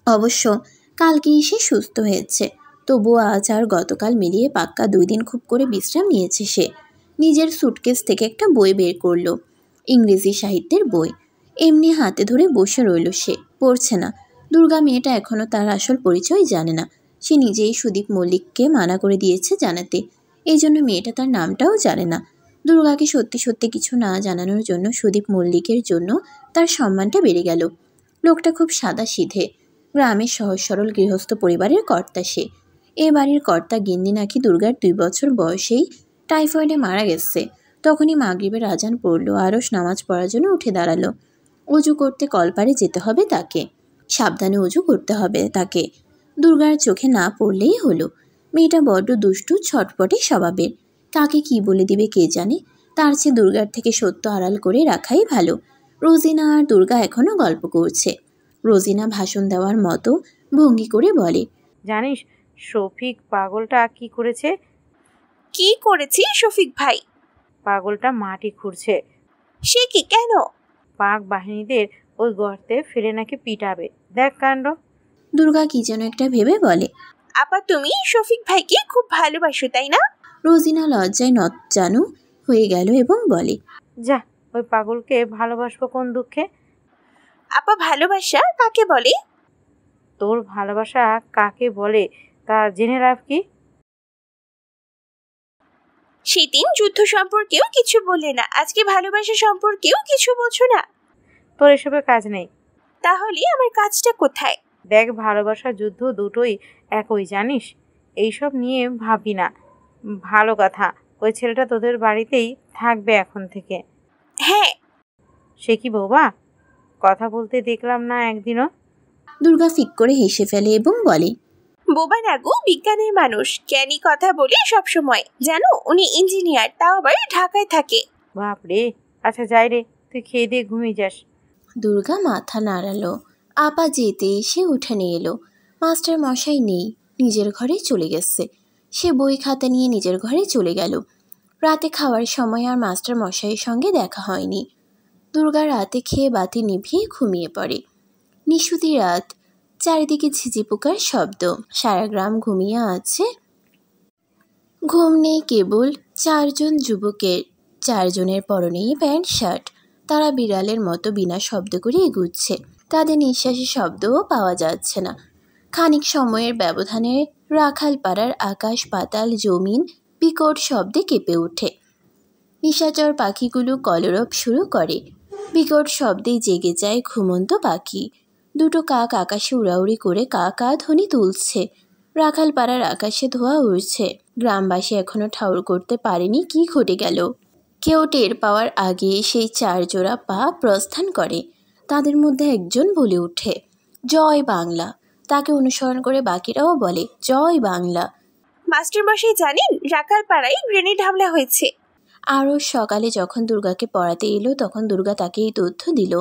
অবশ্য কালকেই সে সুস্থ হয়েছে। তবুও আজ আর গতকাল মিলিয়ে পাক্কা 2 দিন খুব করে বিশ্রাম নিয়েছে সে। নিজের সুটকেস থেকে একটা বই বের করলো, ইংরেজি সাহিত্যের বই। এমনি হাতে ধরে বসে রইল সে, পড়ছে না। দুর্গা মেয়েটা এখনও তার আসল পরিচয় জানে না। সে নিজেই সুদীপ মল্লিককে মানা করে দিয়েছে জানাতে। এই জন্য মেয়েটা তার নামটাও জানে না। দুর্গাকে সত্যি সত্যি কিছু না জানানোর জন্য সুদীপ মল্লিকের জন্য তার সম্মানটা বেড়ে গেল। লোকটা খুব সাদাসিধে, গ্রামের সহজ সরল গৃহস্থ পরিবারের কর্তা সে। এ বাড়ির কর্তা গিন্নি নাকি দুর্গার 2 বছর বয়সেই টাইফয়েডে মারা গেছে। তখনই মাগরিবের আজান পড়ল। আরশ নামাজ পড়ার জন্য উঠে দাঁড়ালো। অজু করতে কলপারে যেতে হবে তাকে। সাবধানে অজু করতে হবে তাকে। দুর্গার চোখে না পড়লেই হলো। মেয়েটা বড্ড দুষ্টু, ছটপটে স্বভাবের। কাকে কি বলে দিবে কে জানে। তার চেয়ে দুর্গার থেকে সত্য আড়াল করে রাখাই ভালো। রোজিনা আর দুর্গা এখনও গল্প করছে। রোজিনা ভাষণ দেওয়ার মতো ভঙ্গি করে বলে, জানিস শফিক পাগলটা কি করেছে? কি করেছি শফিক ভাই? পাগলটা মাটি খুঁড়ছে। সে কি, কেন? পাক বাহিনীদের ওই গর্তে ফেলে নাকি পিটাবে। দেখ কাণ্ড। দুর্গা কি যেন একটা ভেবে বলে। আপা তুমি শফিক ভাইকে খুব ভালোবাসো তাই না? রোজিনা লজ্জায় জানু হয়ে গেল এবং বলে, যা, ওই পাগলকে ভালোবাসবো কোন দুঃখে? আপা ভালোবাসা কাকে বলে? তোর ভালোবাসা কাকে বলে তা জেনে লাভ কি? সেদিন যুদ্ধ সম্পর্কেও কিছু বললে না, আজকে ভালোবাসা সম্পর্কেও কিছু বলছো না। তোর এসবের কাজ নেই। তাহলে আমার কাজটা কোথায়? দেখ, ভালোবাসা যুদ্ধ দুটোই একই, জানিস? এইসব নিয়ে ভাবি না। ভালো কথা, ওই ছেলেটা তোদের বাড়িতেই থাকবে এখন থেকে। হ্যাঁ। সে কি বোবা? কথা বলতে দেখলাম না একদিনও। দুর্গা ফিক করে হেসে ফেলে এবং বলে, বোবা না গো, বিজ্ঞানের মানুষ, জ্ঞানী কথা বলে সব সময়। জানো উনি ইঞ্জিনিয়ার, তাও আবার ঢাকায় থাকে। বাপরে। আচ্ছা যাই রে, তুই খেয়ে দিয়ে ঘুমিয়ে যাস। দুর্গা মাথা নাড়ালো। আপা যেতে এসে উঠানে এলো। মাস্টার মশাই নেই, নিজের ঘরে চলে গেছে। সে বই খাতা নিয়ে নিজের ঘরে চলে গেল। রাতে খাওয়ার সময় আর মাস্টার মশাইয়ের সঙ্গে দেখা হয়নি। দুর্গা রাতে খেয়ে বাতি নিভিয়ে ঘুমিয়ে পড়ে। নিশুতি রাত, চারিদিকে ঝিঝি পোকার শব্দ, সারা গ্রাম ঘুমিয়ে আছে। ঘুম নেই কেবল 4 জন যুবকের। 4 জনের পরনেই প্যান্ট শার্ট। তারা বিড়ালের মতো বিনা শব্দ করে এগুচ্ছে। তাদের নিঃশ্বাসের শব্দও পাওয়া যাচ্ছে না। খানিক সময়ের ব্যবধানে রাখালপাড়ার আকাশ পাতাল জমিন বিকট শব্দে কেঁপে ওঠে। নিশাচর পাখিগুলো কলরব শুরু করে। বিকট শব্দে জেগে যায় ঘুমন্ত পাখি। 2টো কাক আকাশে উড়াউড়ি করে কা কা ধ্বনি তুলছে। রাখালপাড়ার আকাশে ধোঁয়া উড়ছে। গ্রামবাসী এখনো ঠাউর করতে পারেনি কি ঘটে গেল। কেউ টের পাওয়ার আগে সেই 4 জোড়া পা প্রস্থান করে। তাদের মধ্যে একজন বলে ওঠে, জয় বাংলা। তাকে অনুসরণ করে বাকিরাও বলে, জয় বাংলা। মাস্টার মশাই জানেন রাখালপাড়ায় গ্রেনেড হামলা হয়েছে। আরও সকালে যখন দুর্গাকে পড়াতে এলো তখন দুর্গা তাকে এই তথ্য দিল।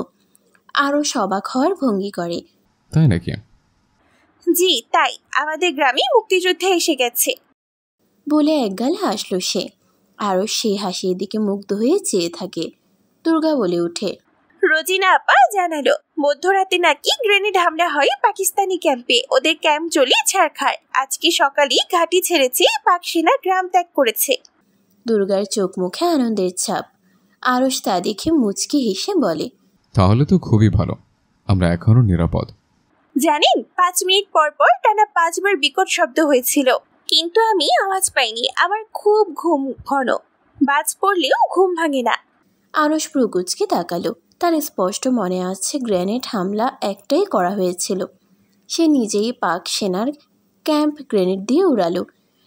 আরও সবাক হওয়ার ভঙ্গি করে। তাই নাকি? জি তাই, আমাদের গ্রামে মুক্তিযোদ্ধা এসে গেছে বলে একগাল হাসল সে। আরও সে হাসির দিকে মুগ্ধ হয়ে চেয়ে থাকে। দুর্গা বলে ওঠে, রোজিনা আপা জানালো মধ্যরাতে নাকি গ্রেনেড হামলা হয় পাকিস্তানি ক্যাম্পে। ওদের ক্যাম্প চলে ছাড়খাড়। আজকে সকালেই ঘাঁটি ছেড়েছে, পাক সেনা গ্রাম ত্যাগ করেছে। দুর্গার চোখ মুখে আনন্দের ছাপ। আরশ তা দেখে মুচকি হেসে বলে, তাহলে তো খুবই ভালো, আমরা এখনো নিরাপদ। জানেন 5 মিনিট পর পর টানা 5 বার বিকট শব্দ হয়েছিল, কিন্তু আমি আওয়াজ পাইনি। আমার খুব ঘুম ঘন, বাজ পড়লেও ঘুম ভাঙে না। আরশ প্রকুচকে তাকালো। তার স্পষ্ট মনে আছে গ্রেনেড হামলা একটাই করা হয়েছিল। সে নিজেই পাক সেনার ক্যাম্প গ্রেনেড দিয়ে উড়ালো।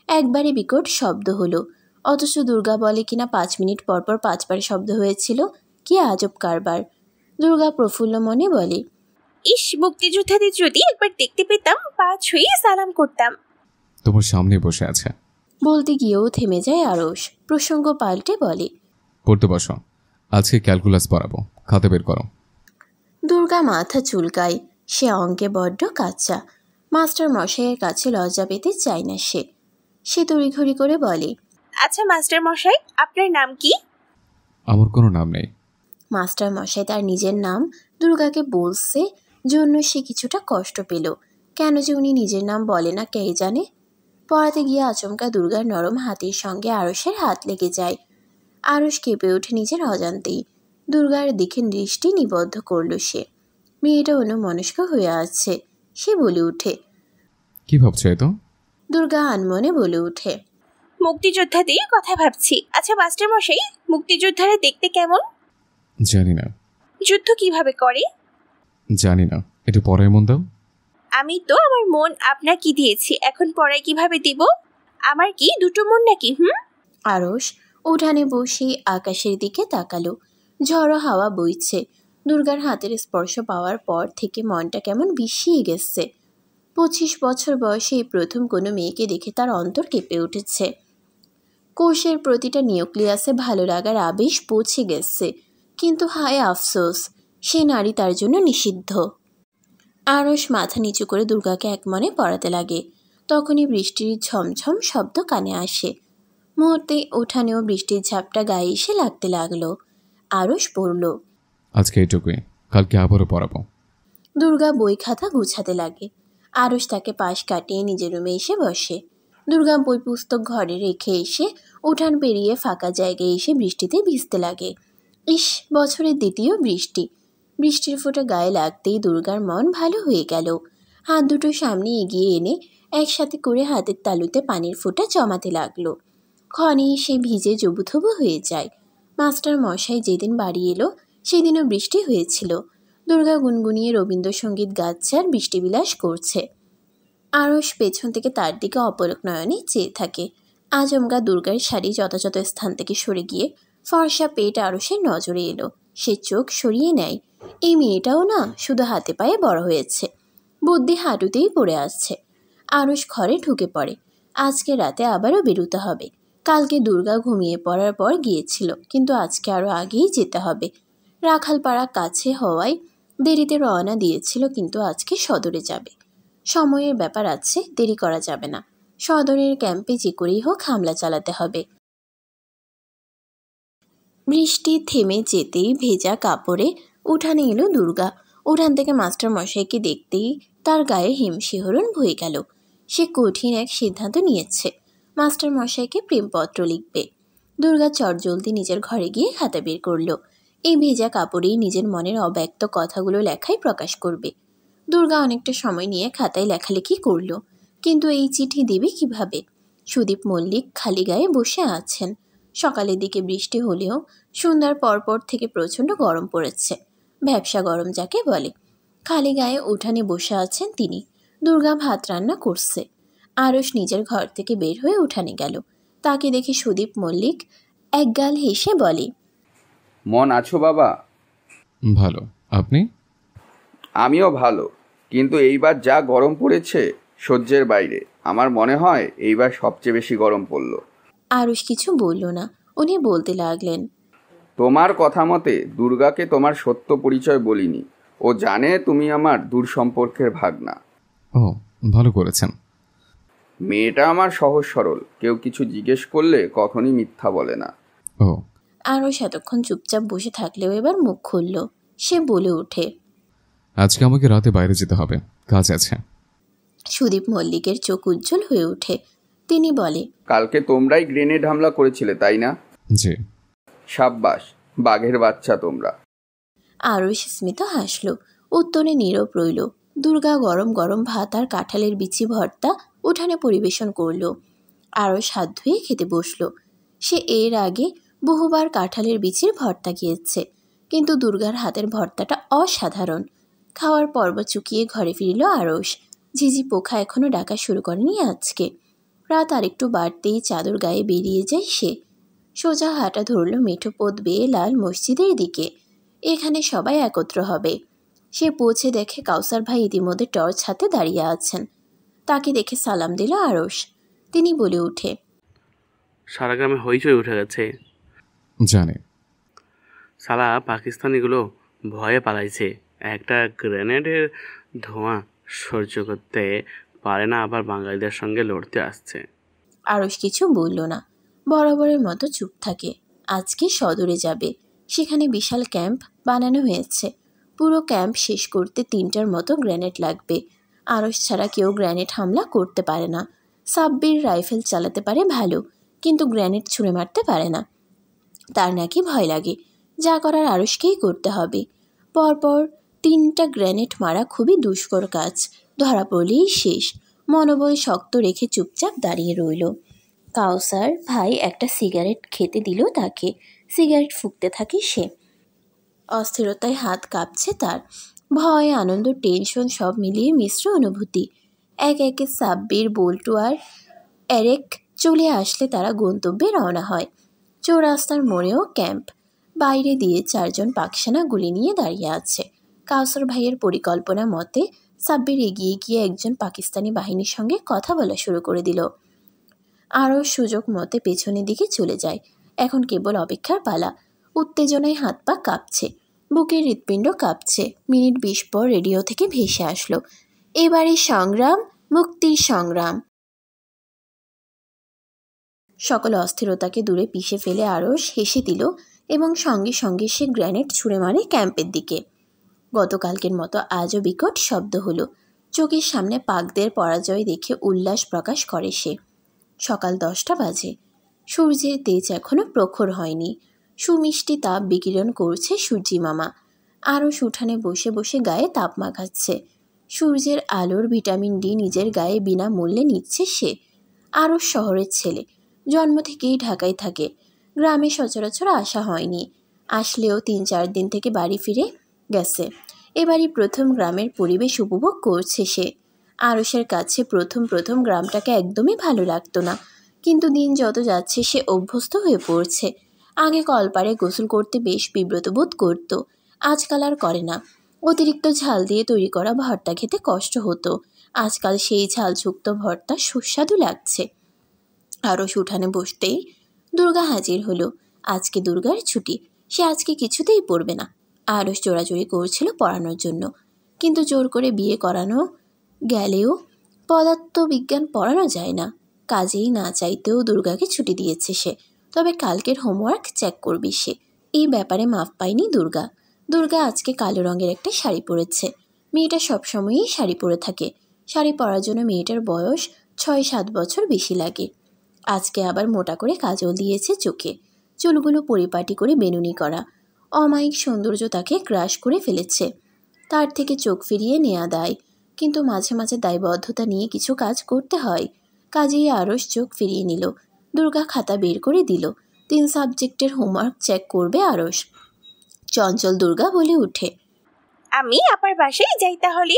একবারে বিকট শব্দ হলো, অথচ দুর্গা বলে কিনা 5 মিনিট পরপর 5 বার শব্দ হয়েছিল। কি আজব কারবার। দুর্গা প্রফুল্ল মনে বলে, ইস, মুক্তিযোদ্ধাদের যদি একবার দেখতে পেতাম, পা ছুঁয়ে সালাম করতাম। তোমার সামনে বসে আছে। বলতে গিয়েও থেমে যায় আরশ। প্রসঙ্গ পাল্টে বলে, পড়তে বসো, আজকে ক্যালকুলাস পড়াবো, খাতা বের করো। দুর্গা মাথা চুলকায়। সে অঙ্কে বড্ড কাঁচা। মাস্টার মশাইয়ের কাছে লজ্জা পেতে চায় না সে। সে তড়িঘড়ি করে বলে, আচ্ছা মাস্টার মশাই, আপনার নাম কি? আমার কোনো নাম নেই। মাস্টার মশাই তার নিজের নাম দুর্গাকে বলছে জন্য সে কিছুটা কষ্ট পেল। কেন যে উনি নিজের নাম বলে না কে জানে। পড়াতে গিয়ে আচমকা দুর্গার নরম হাতের সঙ্গে আরশের হাত লেগে যায়। আরশ কেঁপে ওঠে নিজের অজান্তেই। দুর্গার দিকে দৃষ্টি নিবদ্ধ করল সে। মেয়েটা অন্যমনস্ক হয়ে আছে। সে বলে ওঠে, কি ভাবছো এত? দুর্গা আনমনে বলে ওঠে, মুক্তিযোদ্ধাদের কথা ভাবছি। আচ্ছা মাস্টার মশাই, মুক্তিযোদ্ধারা দেখতে কেমন? জানি না। যুদ্ধ কিভাবে করে? জানি না, একটু পরে মন দাও। আমি তো আমার মন আপনার কি দিয়েছি, এখন পড়ায় কিভাবে দিব? আমার কি দুটো মন নাকি? আরশ উঠানে বসে আকাশের দিকে তাকালো। ঝড়ো হাওয়া বইছে। দুর্গার হাতের স্পর্শ পাওয়ার পর থেকে মনটা কেমন বিষিয়ে গেছে। 25 বছর বয়সে এই প্রথম কোনো মেয়েকে দেখে তার অন্তর কেঁপে উঠেছে। কোষের প্রতিটা নিউক্লিয়াসে ভালো লাগার আবেশ পৌঁছে গেছে। কিন্তু হায় আফসোস, সে নারী তার জন্য নিষিদ্ধ। আরশ মাথা নিচু করে দুর্গাকে একমনে পড়াতে লাগে। তখনই বৃষ্টির ঝমঝম শব্দ কানে আসে। মুহূর্তে উঠানেও বৃষ্টির ঝাপটা গায়ে এসে লাগতে লাগলো। আরশ পড়ল, আজকে এটুকুই, কালকে আবারও পড়াবো। দুর্গা বই খাতা গুছাতে লাগে। আরুষ তাকে পাশ কাটিয়ে নিজের রুমে এসে বসে। দুর্গা বই পুস্তক ঘরে রেখে এসে উঠান পেরিয়ে ফাঁকা জায়গায় এসে বৃষ্টিতে ভিজতে লাগে। ইস, বছরের দ্বিতীয় বৃষ্টি। বৃষ্টির ফোঁটা গায়ে লাগতেই দুর্গার মন ভালো হয়ে গেল। হাত দুটো সামনে এগিয়ে এনে একসাথে করে হাতের তালুতে পানির ফোঁটা জমাতে লাগলো। ক্ষণেই সে ভিজে জবুথবু হয়ে যায়। মাস্টার মশাই যেদিন বাড়ি এলো সেদিনও বৃষ্টি হয়েছিল। দুর্গা গুনগুনিয়ে রবীন্দ্রসঙ্গীত গাচ্ছে আর বৃষ্টিবিলাস করছে। আরস পেছন থেকে তার দিকে অপলক নয়নে চেয়ে থাকে। আচমকা দুর্গার শাড়ি যথাযথ স্থান থেকে সরে গিয়ে ফর্সা পেট আরসের নজরে এলো। সে চোখ সরিয়ে নেয়। এই মেয়েটাও না শুধু হাতে পায়ে বড় হয়েছে, বুদ্ধি হাঁটুতেই পড়ে আসছে। আরস ঘরে ঢুকে পড়ে। আজকে রাতে আবারও বেরোতে হবে। কালকে দুর্গা ঘুমিয়ে পড়ার পর গিয়েছিল, কিন্তু আজকে আরও আগেই যেতে হবে। রাখালপাড়া কাছে হওয়ায় দেরিতে রওনা দিয়েছিল, কিন্তু আজকে সদরে যাবে। সময়ের ব্যাপার আছে, দেরি করা যাবে না। সদরের ক্যাম্পে যে করেই হোক হামলা চালাতে হবে। বৃষ্টি থেমে যেতেই ভেজা কাপড়ে উঠানে এলো দুর্গা। উঠান থেকে মাস্টার মশাইকে দেখতেই তার গায়ে হিমশিহরণ বয়ে গেল। সে কঠিন এক সিদ্ধান্ত নিয়েছে, মাস্টার মশাইকে প্রেমপত্র লিখবে। দুর্গা চটজলদি নিজের ঘরে গিয়ে খাতা বের করলো। এই ভেজা কাপড়েই নিজের মনের অব্যক্ত কথাগুলো লেখায় প্রকাশ করবে। দুর্গা অনেকটা সময় নিয়ে খাতায় লেখালেখি করলো, কিন্তু এই চিঠি দেবে কিভাবে? সুদীপ মল্লিক খালি গায়ে বসে আছেন। সকালের দিকে বৃষ্টি হলেও সন্ধ্যার পরপর থেকে প্রচণ্ড গরম পড়েছে, ভ্যাপসা গরম যাকে বলে। খালি গায়ে উঠানে বসে আছেন তিনি। দুর্গা ভাত রান্না করছে। আরস নিজের ঘর থেকে বের হয়ে উঠানে গেল। তাকে দেখে সুদীপ মল্লিক একগাল হেসে বলে, মন আছো বাবা? ভালো, আপনি? আমিও ভালো, কিন্তু এইবার যা গরম পড়েছে সহ্যের বাইরে। আমার মনে হয় এইবার সবচেয়ে বেশি গরম পড়ল। আরস কিছু বলল না। উনি বলতে লাগলেন, তোমার কথা মতে দুর্গাকে তোমার সত্য পরিচয় বলিনি। ও জানে তুমি আমার দূর সম্পর্কের ভাগনা। ও, ভালো করেছেন। মেয়েটা আমার সহজ সরল, কেউ কিছু জিজ্ঞেস করলে কখনই মিথ্যা বলে না। ও। আরস এতক্ষণ চুপচাপ বসে থাকলেও এবার মুখ খুলল। সে বলে ওঠে, আজকে আমাকে রাতে বাইরে যেতে হবে, কাজ আছে। সুদীপ মল্লিকের চোখ উজ্জ্বল হয়ে ওঠে। তিনি বলে, কালকে তোমরাই গ্রেনেড হামলা করেছিলে তাই না? জি। সাব্বাস, বাঘের বাচ্চা তোমরা। আরস স্মিত হাসল। উত্তরে নীরব রইল। দুর্গা গরম গরম ভাত আর কাঁঠালের বিচি ভর্তা উঠানে পরিবেশন করল। আরস হাত ধুয়ে খেতে বসল। সে এর আগে বহুবার কাঁঠালের বিচির ভর্তা খেয়েছে, কিন্তু দুর্গার হাতের ভর্তাটা অসাধারণ। খাওয়ার পর্ব চুকিয়ে ঘরে ফিরল আরস। ঝিঝি পোকা এখনও ডাকা শুরু করেনি আজকে। রাত আরেকটু বাড়তেই চাদর গায়ে বেরিয়ে যায় সে। সোজা হাঁটা ধরল মেঠো পথ বেয়ে লাল মসজিদের দিকে। এখানে সবাই একত্র হবে। সে পৌঁছে দেখে কাউসার ভাই ইতিমধ্যে টর্চ হাতে দাঁড়িয়ে আছেন। তাকে দেখে সালাম দিল আরস। তিনি বলে ওঠে, সারা গ্রামে হইচই উঠে গেছে। জানে। সালা পাকিস্তানিগুলো ভয়ে পালাইছে। একটা গ্রেনেডের ধোঁয়া সহ্য করতে পারে না, আবার বাঙালিদের সঙ্গে লড়তে আসছে। আরস কিছু বলল না, বরাবরের মতো চুপ থাকে। আজকে সদরে যাবে। সেখানে বিশাল ক্যাম্প বানানো হয়েছে। পুরো ক্যাম্প শেষ করতে 3টার মতো গ্রেনেড লাগবে। আরস ছাড়া কেউ গ্রেনেড হামলা করতে পারে না। সাব্বির রাইফেল চালাতে পারে ভালো, কিন্তু গ্রেনেড ছুঁড়ে মারতে পারে না। তার নাকি ভয় লাগে। যা করার আরসকেই করতে হবে। পরপর 3টা গ্রেনেড মারা খুবই দুষ্কর কাজ। ধরা পড়লেই শেষ। মনোবল শক্ত রেখে চুপচাপ দাঁড়িয়ে রইল। কাউসার ভাই একটা সিগারেট খেতে দিল তাকে। সিগারেট ফুঁকতে থাকে সে। অস্থিরতায় হাত কাঁপছে তার। ভয়, আনন্দ, টেনশন সব মিলিয়ে মিশ্র অনুভূতি। এক একে সাব্বির, বল্টু আর এরেক চলে আসলে তারা গন্তব্যে রওনা হয়। চৌরাস্তার মোড়েও ক্যাম্প। বাইরে দিয়ে 4জন পাকসানা গুলি নিয়ে দাঁড়িয়ে আছে। কাউসার ভাইয়ের পরিকল্পনা মতে সাব্বির এগিয়ে গিয়ে একজন পাকিস্তানি বাহিনীর সঙ্গে কথা বলা শুরু করে দিল। আরও সুযোগ মতে পেছনের দিকে চলে যায়। এখন কেবল অপেক্ষার পালা। উত্তেজনায় হাত পা কাঁপছে, বুকের হৃৎপিণ্ড কাঁপছে। মিনিট 20 পর রেডিও থেকে ভেসে আসলো, এবারে সংগ্রাম, মুক্তির সংগ্রাম। সকল অস্থিরতাকে দূরে পিষে ফেলে আরস হেসে দিল এবং সঙ্গে সঙ্গে সে গ্রেনেড ছুঁড়ে মারে ক্যাম্পের দিকে। গতকালকের মতো আজও বিকট শব্দ হলো। চোখের সামনে পাকদের পরাজয় দেখে উল্লাস প্রকাশ করে সে। সকাল 10টা বাজে। সূর্যের তেজ এখনো প্রখর হয়নি। সুমিষ্টি তাপ বিকিরণ করছে সূর্যি মামা। আরশ উঠানে বসে বসে গায়ে তাপ মাখাচ্ছে। সূর্যের আলোর ভিটামিন ডি নিজের গায়ে বিনামূল্যে নিচ্ছে সে। আরশ শহরের ছেলে, জন্ম থেকেই ঢাকায় থাকে। গ্রামে সচরাচর আসা হয়নি, আসলেও 3-4 দিন থেকে বাড়ি ফিরে গেছে। এবারই প্রথম গ্রামের পরিবেশ উপভোগ করছে সে। আরশের কাছে প্রথম প্রথম গ্রামটাকে একদমই ভালো লাগতো না, কিন্তু দিন যত যাচ্ছে সে অভ্যস্ত হয়ে পড়ছে। আগে কলপাড়ে গোসল করতে বেশ বিব্রত বোধ করত, আজকাল আর করে না। অতিরিক্ত ঝাল দিয়ে তৈরি করা ভর্তা খেতে কষ্ট হতো, আজকাল সেই ঝালযুক্ত ভর্তা সুস্বাদু লাগছে। আরশ উঠানে বসতেই দুর্গা হাজির হলো। আজকে দুর্গার ছুটি, সে আজকে কিছুতেই পড়বে না। আরশ জোরাজুরি করছিল পড়ানোর জন্য, কিন্তু জোর করে বিয়ে করানো গেলেও পদার্থবিজ্ঞান পড়ানো যায় না। কাজেই না চাইতেও দুর্গাকে ছুটি দিয়েছে সে। তবে কালকের হোমওয়ার্ক চেক করবে সে, এই ব্যাপারে মাফ পায়নি দুর্গা। দুর্গা আজকে কালো রঙের একটা শাড়ি পরেছে। মেয়েটা সবসময়ই শাড়ি পরে থাকে। শাড়ি পরার জন্য মেয়েটার বয়স 6-7 বছর বেশি লাগে। আজকে আবার মোটা করে কাজল দিয়েছে চোখে, চুলগুলো পরিপাটি করে বেনুনি করা। অমায়িক সৌন্দর্য তাকে গ্রাস করে ফেলেছে। তার থেকে চোখ ফিরিয়ে নেওয়া দায়, কিন্তু মাঝে মাঝে দায়বদ্ধতা নিয়ে কিছু কাজ করতে হয়। কাজেই আরশ চোখ ফিরিয়ে নিল। দুর্গা খাতা বের করে দিল। 3 সাবজেক্টের হোমওয়ার্ক চেক করবে আরশ। চঞ্চল দুর্গা বলে উঠে, আমি আপার বাসায় যাই তাহলে।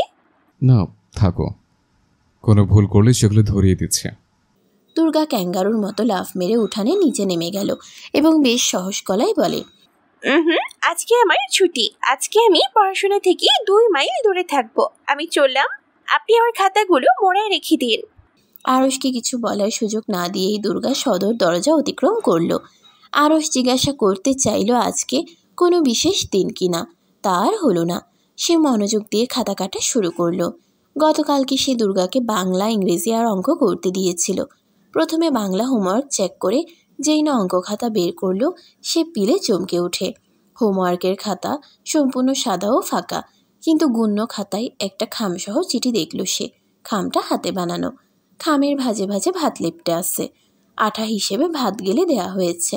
না, থাকো, কোনো ভুল করলে সেগুলো ধরিয়ে দিচ্ছে। দুর্গা ক্যাঙ্গারুর মতো লাফ মেরে উঠানে নিচে নেমে গেল এবং বেশ সহজ গলায় বলে, আজকে আমার ছুটি। আজকে আমি পড়াশোনা থেকে 2 মাইল দূরে থাকবো। আমি চললাম, আপনি আমার খাতাগুলো মোড়ায় রেখে দিন। আরশকে কিছু বলার সুযোগ না দিয়েই দুর্গা সদর দরজা অতিক্রম করলো। আরশ জিজ্ঞাসা করতে চাইল আজকে কোনো বিশেষ দিন কিনা, তার হলো না। সে মনোযোগ দিয়ে খাতা কাটা শুরু করলো। গতকালকে সে দুর্গাকে বাংলা, ইংরেজি আর অঙ্ক করতে দিয়েছিল। প্রথমে বাংলা হোমওয়ার্ক চেক করে যেই না অঙ্ক খাতা বের করলো, সে পিলে চমকে ওঠে। হোমওয়ার্কের খাতা সম্পূর্ণ সাদা ও ফাঁকা, কিন্তু গুণ্য খাতায় একটা খামসহ চিঠি দেখল সে। খামটা হাতে বানানো, খামের ভাজে ভাজে ভাত লেপটে আসছে। আঠা হিসেবে ভাত গেলে দেয়া হয়েছে।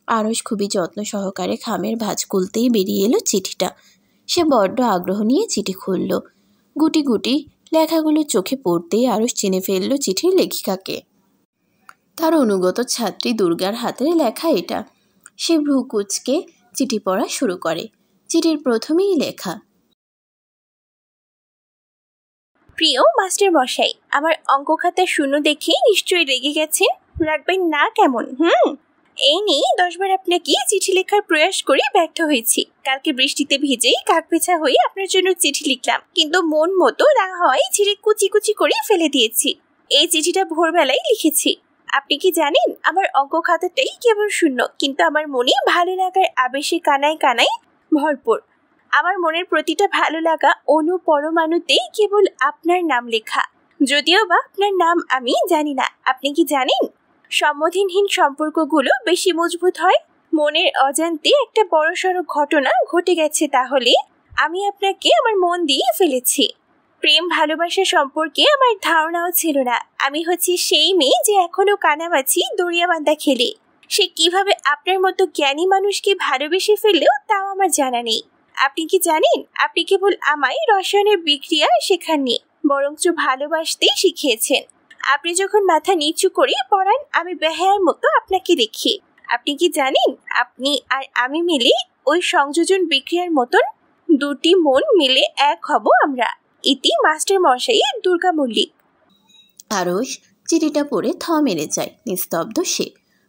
আরশ খুবই যত্ন সহকারে খামের ভাঁজ খুলতেই বেরিয়ে এলো চিঠিটা। সে বড্ড আগ্রহ নিয়ে চিঠি খুলল। গুটি গুটি লেখাগুলো চোখে পড়তেই আরশ চিনে ফেলল চিঠির লেখিকাকে। তার অনুগত ছাত্রী দুর্গার হাতের লেখা এটা। সে ভ্রু কুঁচকে চিঠি পড়া শুরু করে। চিঠির প্রথমেই লেখা, প্রিয় মাস্টার মশাই, আমার অঙ্ক খাতা শূন্য দেখে নিশ্চয়ই রেগে গেছেন। রাখবেন না কেমন? এই নিয়ে 10 বার আপনাকে চিঠি লেখার প্রয়াস করে ব্যর্থ হয়েছি। কালকে বৃষ্টিতে ভিজেই কাকপেছা হয়ে আপনার জন্য চিঠি লিখলাম, কিন্তু মন মতো না হয় ছিঁড়ে কুচি কুচি করে ফেলে দিয়েছি। এই চিঠিটা ভোরবেলায় লিখেছি। আপনি কি জানেন, আমার অঙ্ক খাতাটাই কেবল শূন্য, কিন্তু আমার মনে ভালো লাগার আবেশে কানায় কানায় ভরপুর। আমার মনের প্রতিটা ভালো লাগা অণু পরমাণুতেই কেবল আপনার নাম লেখা, যদিও বা আপনার নাম আমি জানি না। আপনি কি জানেন, সম্বোধনহীন সম্পর্কগুলো বেশি মজবুত হয়। মনের অজান্তে একটা বড়সড় ঘটনা ঘটে গেছে, তাহলে আমি আপনাকে আমার মন দিয়ে ফেলেছি। প্রেম ভালোবাসা সম্পর্কে আমার ধারণাও ছিল না। আমি হচ্ছি সেই মেয়ে যে এখনো কানামাছি দড়িয়াবান্ধা খেলে। সে কিভাবে আপনার মতো জ্ঞানী মানুষকে ভালোবেসে ফেললেও তাও আমার জানা নেই। আপনি কি জানেন, আপনি কেবল আমায় রসায়নের বিক্রিয়া শেখাননি, বরঞ্চ ভালোবাসতেই শিখিয়েছেন। আপনি যখন মাথা নিচু করে পড়ান, আমি বেহায়ার মতো আপনাকে দেখি। আপনি কি জানেন, আপনি আর আমি মিলে ওই সংযোজন বিক্রিয়ার মতন 2টি মন মিলে এক হব আমরা। ইতি মাস্টার মশাই দুর্গা মল্লিক। আরশ চিঠিটা পড়ে থ মেরে যায়। নিস্তব্ধ সে।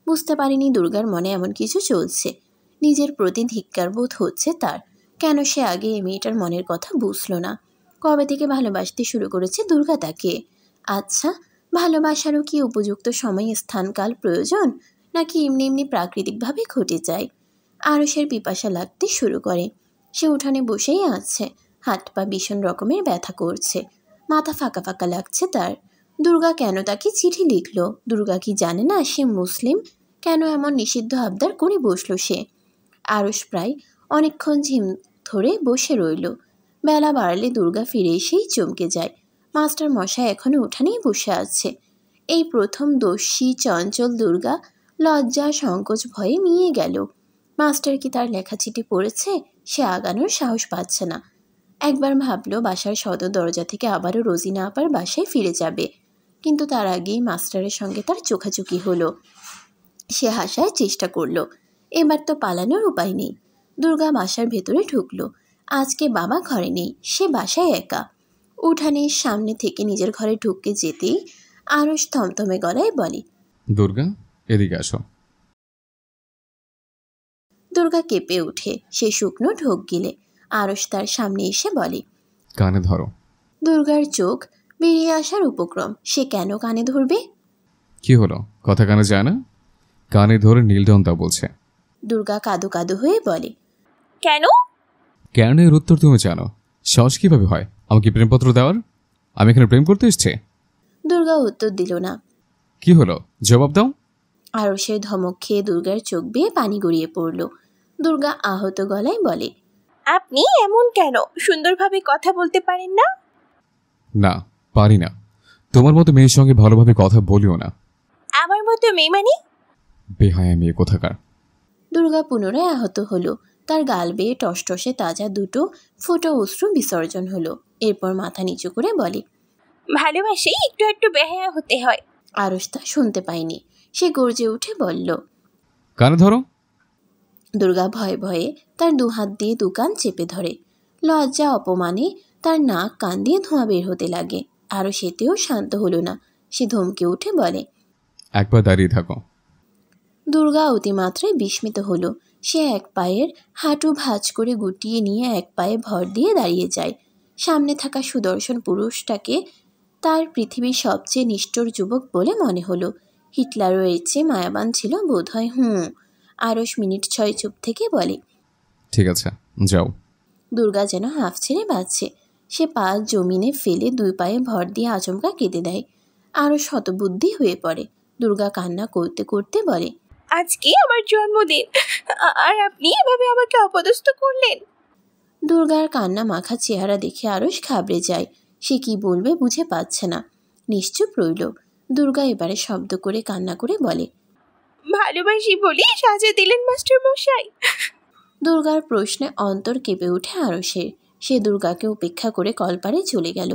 বুঝতে পারেনি দুর্গার মনে এমন কিছু চলছে। নিজের প্রতি ধিক্কার বোধ হচ্ছে তার। কেন সে আগে এই মেয়েটার মনের কথা বুঝল না? কবে থেকে ভালোবাসতে শুরু করেছে দুর্গা তাকে? আচ্ছা, ভালোবাসারও কি উপযুক্ত সময়, স্থানকাল প্রয়োজন, নাকি এমনি এমনি প্রাকৃতিকভাবে ঘটে যায়? আরশের পিপাসা লাগতে শুরু করে। সে উঠানে বসেই আছে। হাত পা ভীষণ রকমের ব্যথা করছে। মাথা ফাঁকা ফাঁকা লাগছে তার। দুর্গা কেন তাকে চিঠি লিখল? দুর্গা কি জানে না সে মুসলিম? কেন এমন নিষিদ্ধ আবদার করে বসলো সে? আরশ প্রায় অনেকক্ষণ ঝিম ধরে বসে রইল। বেলা বাড়লে দুর্গা ফিরে এসেই চমকে যায়। মাস্টার মশাই এখনো উঠানেই বসে আছে। এই প্রথম দস্যি চঞ্চল দুর্গা লজ্জা সংকোচ ভয়ে মিয়ে গেল। মাস্টার কি তার লেখা চিঠি পড়েছে? সে আগানোর সাহস পাচ্ছে না। একবার ভাবল বাসার সদর দরজা থেকে আবারও রোজিনা আপার বাসায় ফিরে যাবে, কিন্তু তার আগেই মাস্টারের সঙ্গে তার চোখাচোখি হলো। সে হাসার চেষ্টা করলো। এবার তো পালানোর উপায় নেই। দুর্গা বাসার ভেতরে ঢুকলো। আজকে বাবা ঘরে নেই, সে বাসায় একা। উঠানের সামনে থেকে নিজের ঘরে ঢুকে যেতেই আরশ থমথমে গলায় বলে, দুর্গা, এদিকে আসো। দুর্গা কেঁপে ওঠে। সে শুকনো ঢোক গিলে। আরশ তার সামনে এসে বলে, কানে ধরো। দুর্গার চোখ বেরিয়ে আসার উপক্রম। সে কেন কানে ধরবে? কি হলো, কথা কানে যায় না? কানে ধরে নীল ডাউন তা বলছে। দুর্গা কাদো কাদো হয়ে বলে, কেন? কেন এর উত্তর তুমি জানো? সাহস কিভাবে হয় আমাকে প্রেমপত্র দেওয়ার? আমি এখানে প্রেম করতে এসছি? দুর্গা উত্তর দিল না। কি হলো, জবাব দাও। আরশের ধমক খেয়ে দুর্গার চোখ বেয়ে পানি গড়িয়ে পড়ল। দুর্গা আহত গলায় বলে, আপনি এমন কেন? সুন্দরভাবে কথা বলতে পারেন না? না, পারি না। তোমার মতো মেয়ের সঙ্গে ভালোভাবে কথা বলিও না। আমার মতো মেয়ে মানে? বেহায়া মেয়ে কোথাকার। দুর্গা পুনরায় আহত হলো। তার গাল বেয়ে টসটসে তাজা দুটো ফোঁটা অশ্রু বিসর্জন হলো। এরপর মাথা নিচু করে বলে, ভালোবাসেই একটু একটু বেহায়া হতে হয়। আরশ তা শুনতে পায়নি। সে গর্জে উঠে বলল। কানে ধরো। দুর্গা ভয়ে ভয়ে তার দুহাত দিয়ে দুকান চেপে ধরে। লজ্জা অপমানে তার নাক কান দিয়ে ধোঁয়া বের হতে লাগে। আরও সেতেও শান্ত হলো না। সে ধমকে উঠে বলে, একবার দাঁড়িয়ে থাকো। দুর্গা অতিমাত্রায় বিস্মিত হলো। সে এক পায়ের হাঁটু ভাঁজ করে গুটিয়ে নিয়ে এক পায়ে ভর দিয়ে দাঁড়িয়ে যায়। সামনে থাকা সুদর্শন পুরুষটাকে তার পৃথিবীর সবচেয়ে নিষ্ঠুর যুবক বলে মনে হলো। হিটলারও এর চেয়ে মায়াবান ছিল বোধহয়। আরশ মিনিট 6 চুপ থেকে বলে, ঠিক আছে, যাও। দুর্গা যেন হাঁফ ছেড়ে বাঁচছে। সে পা জমিনে ফেলে দুই পায়ে ভর দিয়ে আচমকা কেঁদে দেয়। আরশ হতবুদ্ধি হয়ে পড়ে। দুর্গা কান্না করতে করতে বলে, আজকে আমার জন্মদিন, আর আপনি এভাবে আমাকে অপদস্থ করলেন। দুর্গার কান্না মাখা চেহারা দেখে আরশ ঘাবড়ে যায়। সে কি বলবে বুঝে পাচ্ছে না। নিশ্চুপ রইল। দুর্গা এবারে শব্দ করে কান্না করে বলে, ভালোবাসি বলে সাজা দিলেন মাস্টার মশাই। দুর্গার প্রশ্নে অন্তর কেঁপে ওঠে আরশের। সে দুর্গাকে উপেক্ষা করে কলপারে চলে গেল।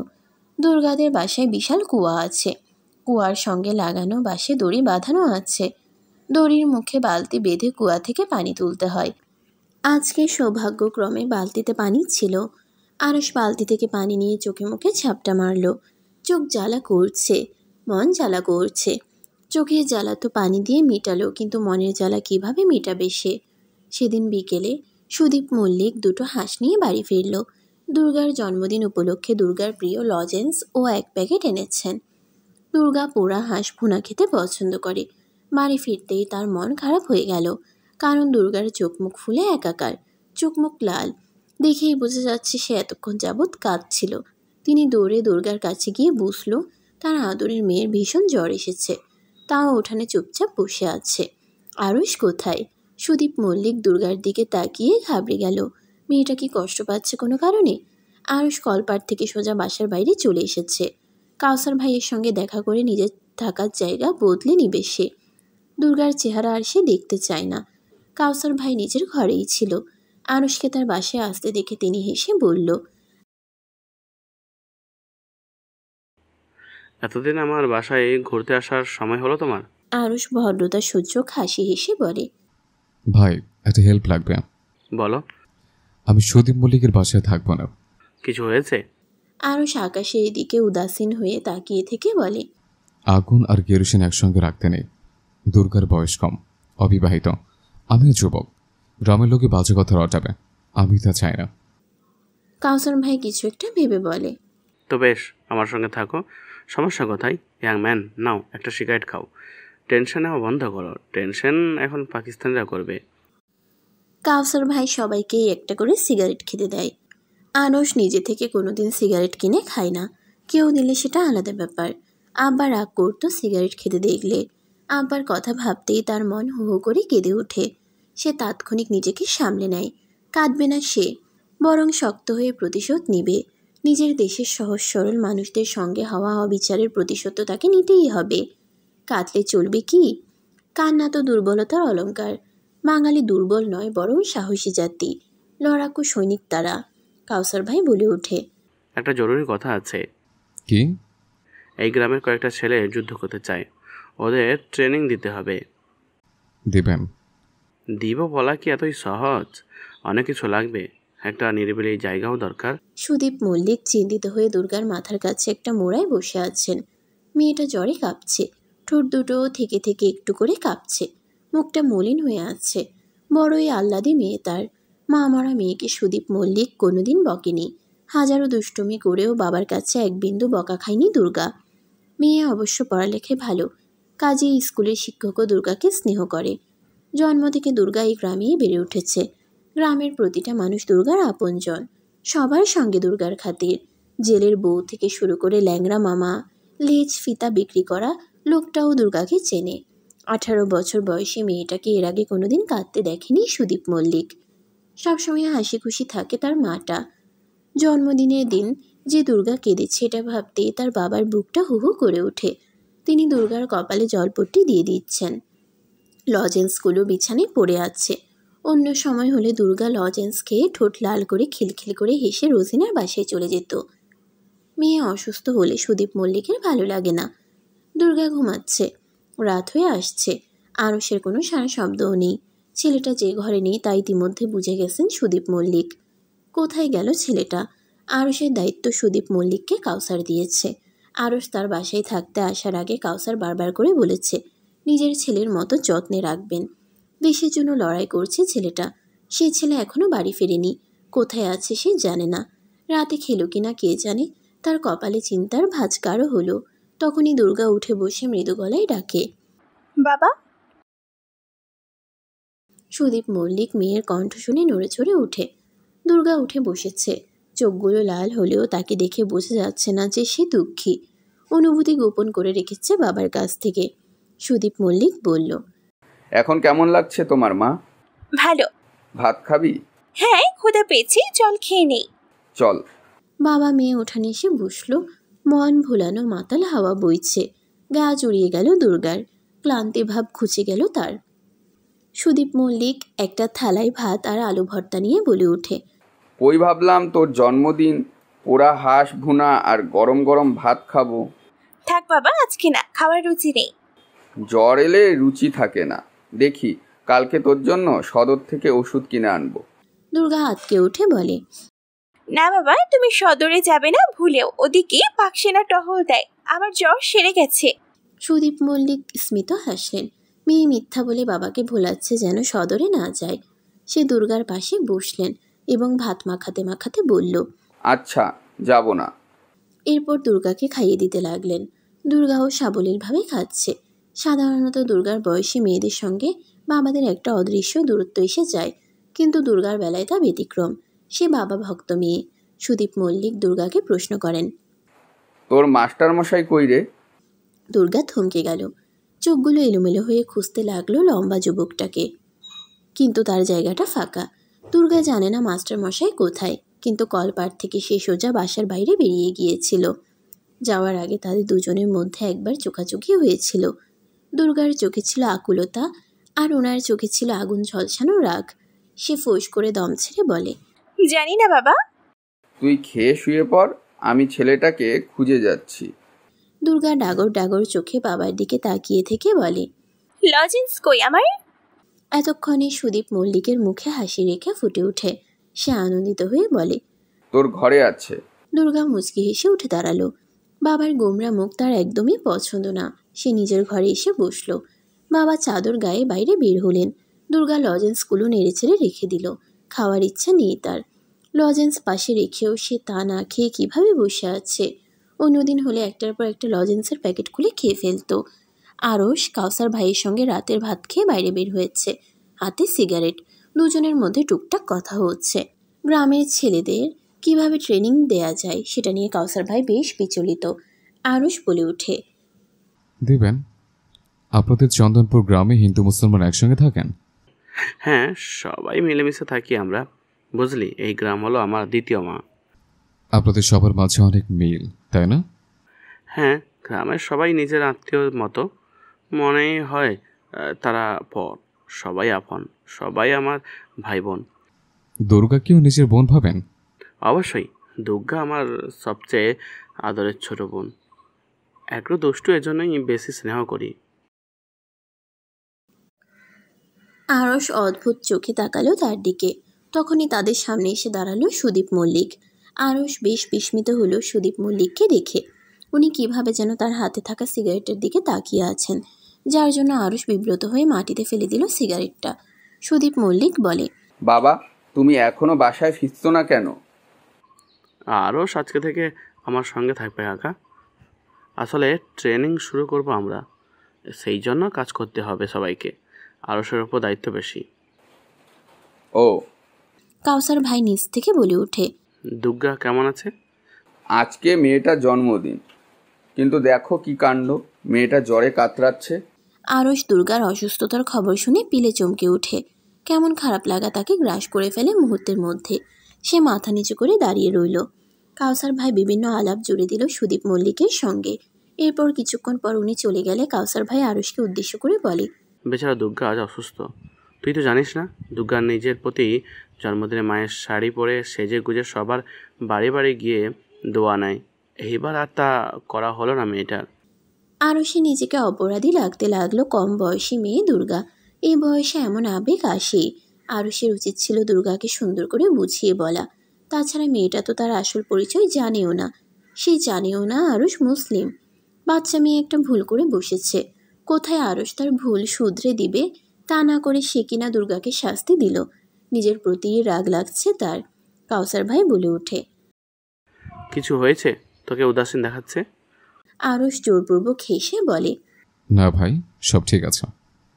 দুর্গাদের বাসায় বিশাল কুয়া আছে। কুয়ার সঙ্গে লাগানো বাঁশে দড়ি বাঁধানো আছে। দড়ির মুখে বালতি বেঁধে কুয়া থেকে পানি তুলতে হয়। আজকে সৌভাগ্যক্রমে বালতিতে পানি ছিল। আরশ বালতি থেকে পানি নিয়ে চোখে মুখে ঝাপটা মারল। চোখ জ্বালা করছে, মন জ্বালা করছে। চোখের জ্বালা তো পানি দিয়ে মেটালো, কিন্তু মনের জ্বালা কিভাবে মেটাবে সে? সেদিন বিকেলে সুদীপ মল্লিক দুটো হাঁস নিয়ে বাড়ি ফিরল। দুর্গার জন্মদিন উপলক্ষে দুর্গার প্রিয় লজেন্স ও এক প্যাকেট এনেছেন। দুর্গা পোড়া হাঁস ভুনা খেতে পছন্দ করে। বাড়ি ফিরতেই তার মন খারাপ হয়ে গেল, কারণ দুর্গার চোখ মুখ ফুলে একাকার। চোখ মুখ লাল, দেখেই বোঝা যাচ্ছে সে এতক্ষণ যাবৎ কাঁদছিল। তিনি দৌড়ে দুর্গার কাছে গিয়ে বসল। তার আদরের মেয়ের ভীষণ জ্বর এসেছে, তাও উঠানে চুপচাপ বসে আছে। আরশ কোথায়? সুদীপ মল্লিক দুর্গার দিকে তাকিয়ে ঘাবড়ে গেল। মেয়েটা কি কষ্ট পাচ্ছে কোনো কারণে? আরশ কলপার থেকে সোজা বাসার বাইরে চলে এসেছে। কাউসার ভাইয়ের সঙ্গে দেখা করে নিজের থাকার জায়গা বদলে নিবে সে। দুর্গার চেহারা আর সে দেখতে চায় না। কাউসার ভাই নিজের ঘরেই ছিল। আরশকে তার বাসায় আসতে দেখে তিনি হেসে বলল, এতদিন আমার বাসায় ঘুরতে আসার সময় হলো তোমার? আরশ ভদ্রতা সূচক হাসি হেসে বলে, ভাই, একটা হেল্প লাগবে। বলো। আমি সুদীপ মল্লিকের বাসায় থাকবো না। কিছু হয়েছে? আরশ আকাশের দিকে উদাসীন হয়ে তাকিয়ে থেকে বলে, আগুন আর কেরোসিন একসঙ্গে রাখতে নেই। দুর্গার বয়স কম, অবিবাহিত, আমিও যুবক। গ্রামের লোকে বাজে কথা রটাবে, আমি তা চাই না। কাউসার ভাই কিছু একটা ভেবে বলে, তো বেশ, আমার সঙ্গে থাকো। সমস্যা কোথায়? ইয়াং ম্যান, নাও একটা সিগারেট খাও। টেনশন নেওয়া বন্ধ করো। টেনশন এখন পাকিস্তানিরা করবে। কাউসার ভাই সবাইকেই একটা করে সিগারেট খেতে দেয়। আরশ নিজে থেকে কোনোদিন সিগারেট কিনে খায় না। কেউ দিলে সেটা আলাদা ব্যাপার। আব্বা রাগ করতো সিগারেট খেতে দেখলে। আব্বার কথা ভাবতেই তার মন হো হো করে কেঁদে ওঠে। সে তাৎক্ষণিক নিজেকে সামলে নেয়। কাঁদবে না সে। বরং শক্ত হয়ে প্রতিশোধ নিবে। নিজের দেশের সহজ সরল মানুষদের সঙ্গে হওয়া অবিচারের প্রতিশোধ তো তাকে নিতেই হবে। কাঁদলে চলবে কি? কান্না তো দুর্বলতার অলংকার। বাঙালি দুর্বল নয়, বরং সাহসী জাতি, লড়াকু সৈনিক তারা। কাউসার ভাই বলে ওঠে, একটা জরুরি কথা আছে। কি? এই গ্রামের কয়েকটা ছেলে যুদ্ধ করতে চায়, ওদের ট্রেনিং দিতে হবে। দিবেন? দিব বলা কি এতই সহজ? অনেক কিছু লাগবে, একটা নিরিবিলি জায়গাও দরকার। সুদীপ মল্লিক চিন্তিত হয়ে দুর্গার মাথার কাছে একটা মোড়ায় বসে আছেন। মেয়েটা জ্বরে কাঁপছে, ঠোঁট দুটো থেকে থেকে একটু করে কাঁপছে, মুখটা মলিন হয়ে আছে। বড়ই আহ্লাদী মেয়ে তার। মা মরা মেয়েকে সুদীপ মল্লিক কোনোদিন বকেনি। হাজারো দুষ্টুমি করেও বাবার কাছে এক বিন্দু বকা খায়নি দুর্গা। মেয়ে অবশ্য পড়ালেখায় ভালো, কাজেই স্কুলের শিক্ষকও দুর্গাকে স্নেহ করে। জন্ম থেকে দুর্গা এই গ্রামেই বেড়ে উঠেছে। গ্রামের প্রতিটা মানুষ দুর্গার আপনজন, সবার সঙ্গে দুর্গার খাতির। জেলের বউ থেকে শুরু করে ল্যাংড়া মামা, লেজ ফিতা বিক্রি করা লোকটাও দুর্গাকে চেনে। 18 বছর বয়সী মেয়েটাকে এর আগে কোনোদিন কাঁদতে দেখেনি সুদীপ মল্লিক। সবসময় হাসি খুশি থাকে তার মাটা। জন্মদিনের দিন যে দুর্গা কেঁদেছে এটা ভাবতে তার বাবার বুকটা হু হু করে ওঠে। তিনি দুর্গার কপালে জলপট্টি দিয়ে দিচ্ছেন। লজেন্সগুলো বিছানায় পড়ে আছে। অন্য সময় হলে দুর্গা লজেন্স খেয়ে ঠোঁট লাল করে খিলখিল করে হেসে রোজিনার বাসায় চলে যেত। মেয়ে অসুস্থ হলে সুদীপ মল্লিকের ভালো লাগে না। দুর্গা ঘুমাচ্ছে, রাত হয়ে আসছে, আরসের কোনো সারা শব্দও নেই। ছেলেটা যে ঘরে নেই তা ইতিমধ্যে বুঝে গেছেন সুদীপ মল্লিক। কোথায় গেল ছেলেটা? আরসের দায়িত্ব সুদীপ মল্লিককে কাউসার দিয়েছে। আরস তার বাসায় থাকতে আসার আগে কাউসার বারবার করে বলেছে নিজের ছেলের মতো যত্নে রাখবেন। দেশের জন্য লড়াই করছে ছেলেটা। সে ছেলে এখনও বাড়ি ফেরেনি, কোথায় আছে সে জানে না। রাতে খেলো কিনা কে জানে। তার কপালে চিন্তার ভাঁজ গাঢ় হলো। তখনই দুর্গা উঠে বসে মৃদু গলায় ডাকে, বাবা। সুদীপ মল্লিক মেয়ের কণ্ঠ শুনে নড়ে চড়ে উঠে। দুর্গা উঠে বসেছে, চোখগুলো লাল হলেও তাকে দেখে বোঝা যাচ্ছে না যে সে দুঃখী। অনুভূতি গোপন করে রেখেছে বাবার কাছ থেকে। সুদীপ মল্লিক বলল, এখন কেমন লাগছে তোমার মা? ভালো। ভাত খাবি? হ্যাঁ, ক্ষুধা পেয়েছি, চল খেয়ে নেই। চল। বাবা মেয়ে উঠানে এসে বসল। মন ভোলানো মাতাল হাওয়া বইছে। গা জুড়িয়ে গেল দুর্গার, ক্লান্তি ভাব ঘুচে গেল তার। সুদীপ মল্লিক একটা থালায় ভাত আর আলু ভর্তা নিয়ে বলে ওঠে, ওই ভাবলাম তোর জন্মদিন, পোড়া হাঁস ভুনা আর গরম গরম ভাত খাবো। থাক বাবা, আজকে না, খাওয়ার রুচি নেই। জ্বর এলে রুচি থাকে না। দেখি কালকে তোর জন্য সদর থেকে ওষুধ কিনে আনবো। দুর্গা আতকে উঠে বলে, না বাবা, তুমি সদরে যাবে না ভুলেও। ওদিকে পাকসেনা টহল দেয়, আমার জ্বর সেরে গেছে। সুদীপ মল্লিক স্মিত হাসলেন। মেয়ে মিথ্যা বলে বাবাকে ভোলাচ্ছে যেন সদরে না যায়। সে দুর্গার পাশে বসলেন এবং ভাত মাখাতে মাখাতে বলল, আচ্ছা, যাব না। এরপর দুর্গাকে খাইয়ে দিতে লাগলেন। দুর্গাও সাবলীলভাবে খাচ্ছে। সাধারণত দুর্গার বয়সী মেয়েদের সঙ্গে বাবাদের একটা অদৃশ্য দূরত্ব এসে যায়, কিন্তু দুর্গার বেলায় তা ব্যতিক্রম। সে বাবা ভক্ত মেয়ে। সুদীপ মল্লিক দুর্গাকে প্রশ্ন করেন, তোর মাস্টার মশাই কই রে? দুর্গা থমকে গেল। চোখগুলো এলোমেলো হয়ে খুঁজতে লাগলো লম্বা যুবকটাকে, কিন্তু তার জায়গাটা ফাঁকা। দুর্গা জানে না মাস্টার মশাই কোথায়, কিন্তু কলপাড় থেকে সে সোজা বাসার বাইরে বেরিয়ে গিয়েছিল। যাওয়ার আগে তাদের দুজনের মধ্যে একবার চোখাচোখি হয়েছিল। দুর্গার চোখে ছিল আকুলতা আর ওনার চোখে ছিল আগুন ঝলসানো রাগ। সে ফোঁস করে দম ছেড়ে বলে, জানি না বাবা। তুই খেয়ে শুয়ে পড়, আমি ছেলেটাকে খুঁজে যাচ্ছি। দুর্গা ডাগর ডাগর চোখে বাবার দিকে তাকিয়ে থেকে বলে, লজেন্স কই আমার? এতক্ষণে সুদীপ মল্লিকের মুখে হাসি রেখে ফুটে ওঠে। সে আনন্দিত হয়ে বলে, তোর ঘরে আছে। দুর্গা মুচকি হেসে উঠে দাঁড়ালো। বাবার গোমরা মুখ তার একদমই পছন্দ না। সে নিজের ঘরে এসে বসল। বাবা চাদর গায়ে বাইরে বের হলেন। দুর্গা লজেন্সগুলো নেড়েচেড়ে রেখে দিল। খাওয়ার ইচ্ছা নেই তার। লজেন্স পাশে রেখেও সে তা না খেয়ে কীভাবে বসে আছে। অন্যদিন হলে একটার পর একটা লজেন্সের প্যাকেট খুলে খেয়ে ফেলতো। আরস কাউসার ভাইয়ের সঙ্গে রাতের ভাত খেয়ে বাইরে বের হয়েছে, হাতে সিগারেট। দুজনের মধ্যে টুকটাক কথা হচ্ছে। গ্রামের ছেলেদের কিভাবে ট্রেনিং দেয়া যায় সেটা নিয়ে কাউসার ভাই বেশ বিচলিত। আরস বলে ওঠে, দিবেন? আপনাদের চন্দনপুর গ্রামে হিন্দু মুসলমান একসঙ্গে থাকেন? হ্যাঁ, সবাই মিলেমিশে থাকি আমরা। বুঝলি, এই গ্রাম হলো আমার দ্বিতীয় মা। আপনাদের সবার মাঝে অনেক মিল, তাই না? হ্যাঁ, গ্রামের সবাই নিজের আত্মীয়র মতো মনে হয়। তারা পর, সবাই আপন, সবাই আমার ভাই বোন। দুর্গাকেও নিজের বোন ভাবেন? অবশ্যই, দুর্গা আমার সবচেয়ে আদরের ছোট বোন। একটু দুষ্টু, এজন্যই বেশি স্নেহ করি। আরস অদ্ভুত চোখে তাকালো তার দিকে। তখনই তাদের সামনে এসে দাঁড়ালো সুদীপ মল্লিক। আরস বেশ বিস্মিত হলো সুদীপ মল্লিককে দেখে। উনি কিভাবে যেন তার হাতে থাকা সিগারেটের দিকে তাকিয়ে আছেন, যার জন্য আরস বিব্রত হয়ে মাটিতে ফেলে দিল সিগারেটটা। সুদীপ মল্লিক বলে, বাবা, তুমি এখনো বাসায় ফিরছো না কেন? আরও আজকে থেকে আমার সঙ্গে থাকবে কাকা। আসলে ট্রেনিং শুরু করব আমরা, সেই জন্য কাজ করতে হবে সবাইকে। আরসের ওপর দায়িত্ব বেশি। ও, কাউসার ভাই নিচ থেকে বলে ওঠে, দুর্গা কেমন আছে? আজকে মেয়েটার জন্মদিন, কিন্তু দেখো কি কাণ্ড, মেয়েটা জ্বরে কাতরাচ্ছে। আরস দুর্গার অসুস্থতার খবর শুনে পিলে চমকে ওঠে। কেমন খারাপ লাগা তাকে গ্রাস করে ফেলে মুহূর্তের মধ্যে। সে মাথা নিচু করে দাঁড়িয়ে রইল। কাউসার ভাই বিভিন্ন আলাপ জুড়ে দিল সুদীপ মল্লিকের সঙ্গে। এরপর কিছুক্ষণ পর উনি চলে গেলে কাউসার ভাই আরুষকে উদ্দেশ্য করে বলে, বেচারা দুর্গা আজ অসুস্থ। তুই তো জানিস না, দুর্গার নিজের প্রতি জন্মদিনে মায়ের শাড়ি পরে সেজে গুজে সবার বাড়ি বাড়ি গিয়ে দোয়া নেয়। এইবার আর তা করা হলো না মেয়েটার। আরুষে নিজেকে অপরাধী লাগতে লাগলো। কম বয়সী মেয়ে দুর্গা, এই বয়সে এমন আবেগ আসে। আরুষের উচিত ছিল দুর্গাকে সুন্দর করে বুঝিয়ে বলা। তাছাড়া মেয়েটা তো তার আসল পরিচয় জানেও না। সে জানেও না আরুষ মুসলিম। বাচ্চা মেয়ে একটা ভুল করে বসেছে। কোথায় আরুষ তার ভুল শুধরে দিবে, তা না করে সে কিনা দুর্গাকে শাস্তি দিল। নিজের প্রতি রাগ লাগছে তার। কাউসার ভাই বলে ওঠে, কিছু হয়েছে? তোকে উদাসীন দেখাচ্ছে। আরুষ জোরপূর্বক হেসে বলে, না ভাই, সব ঠিক আছে।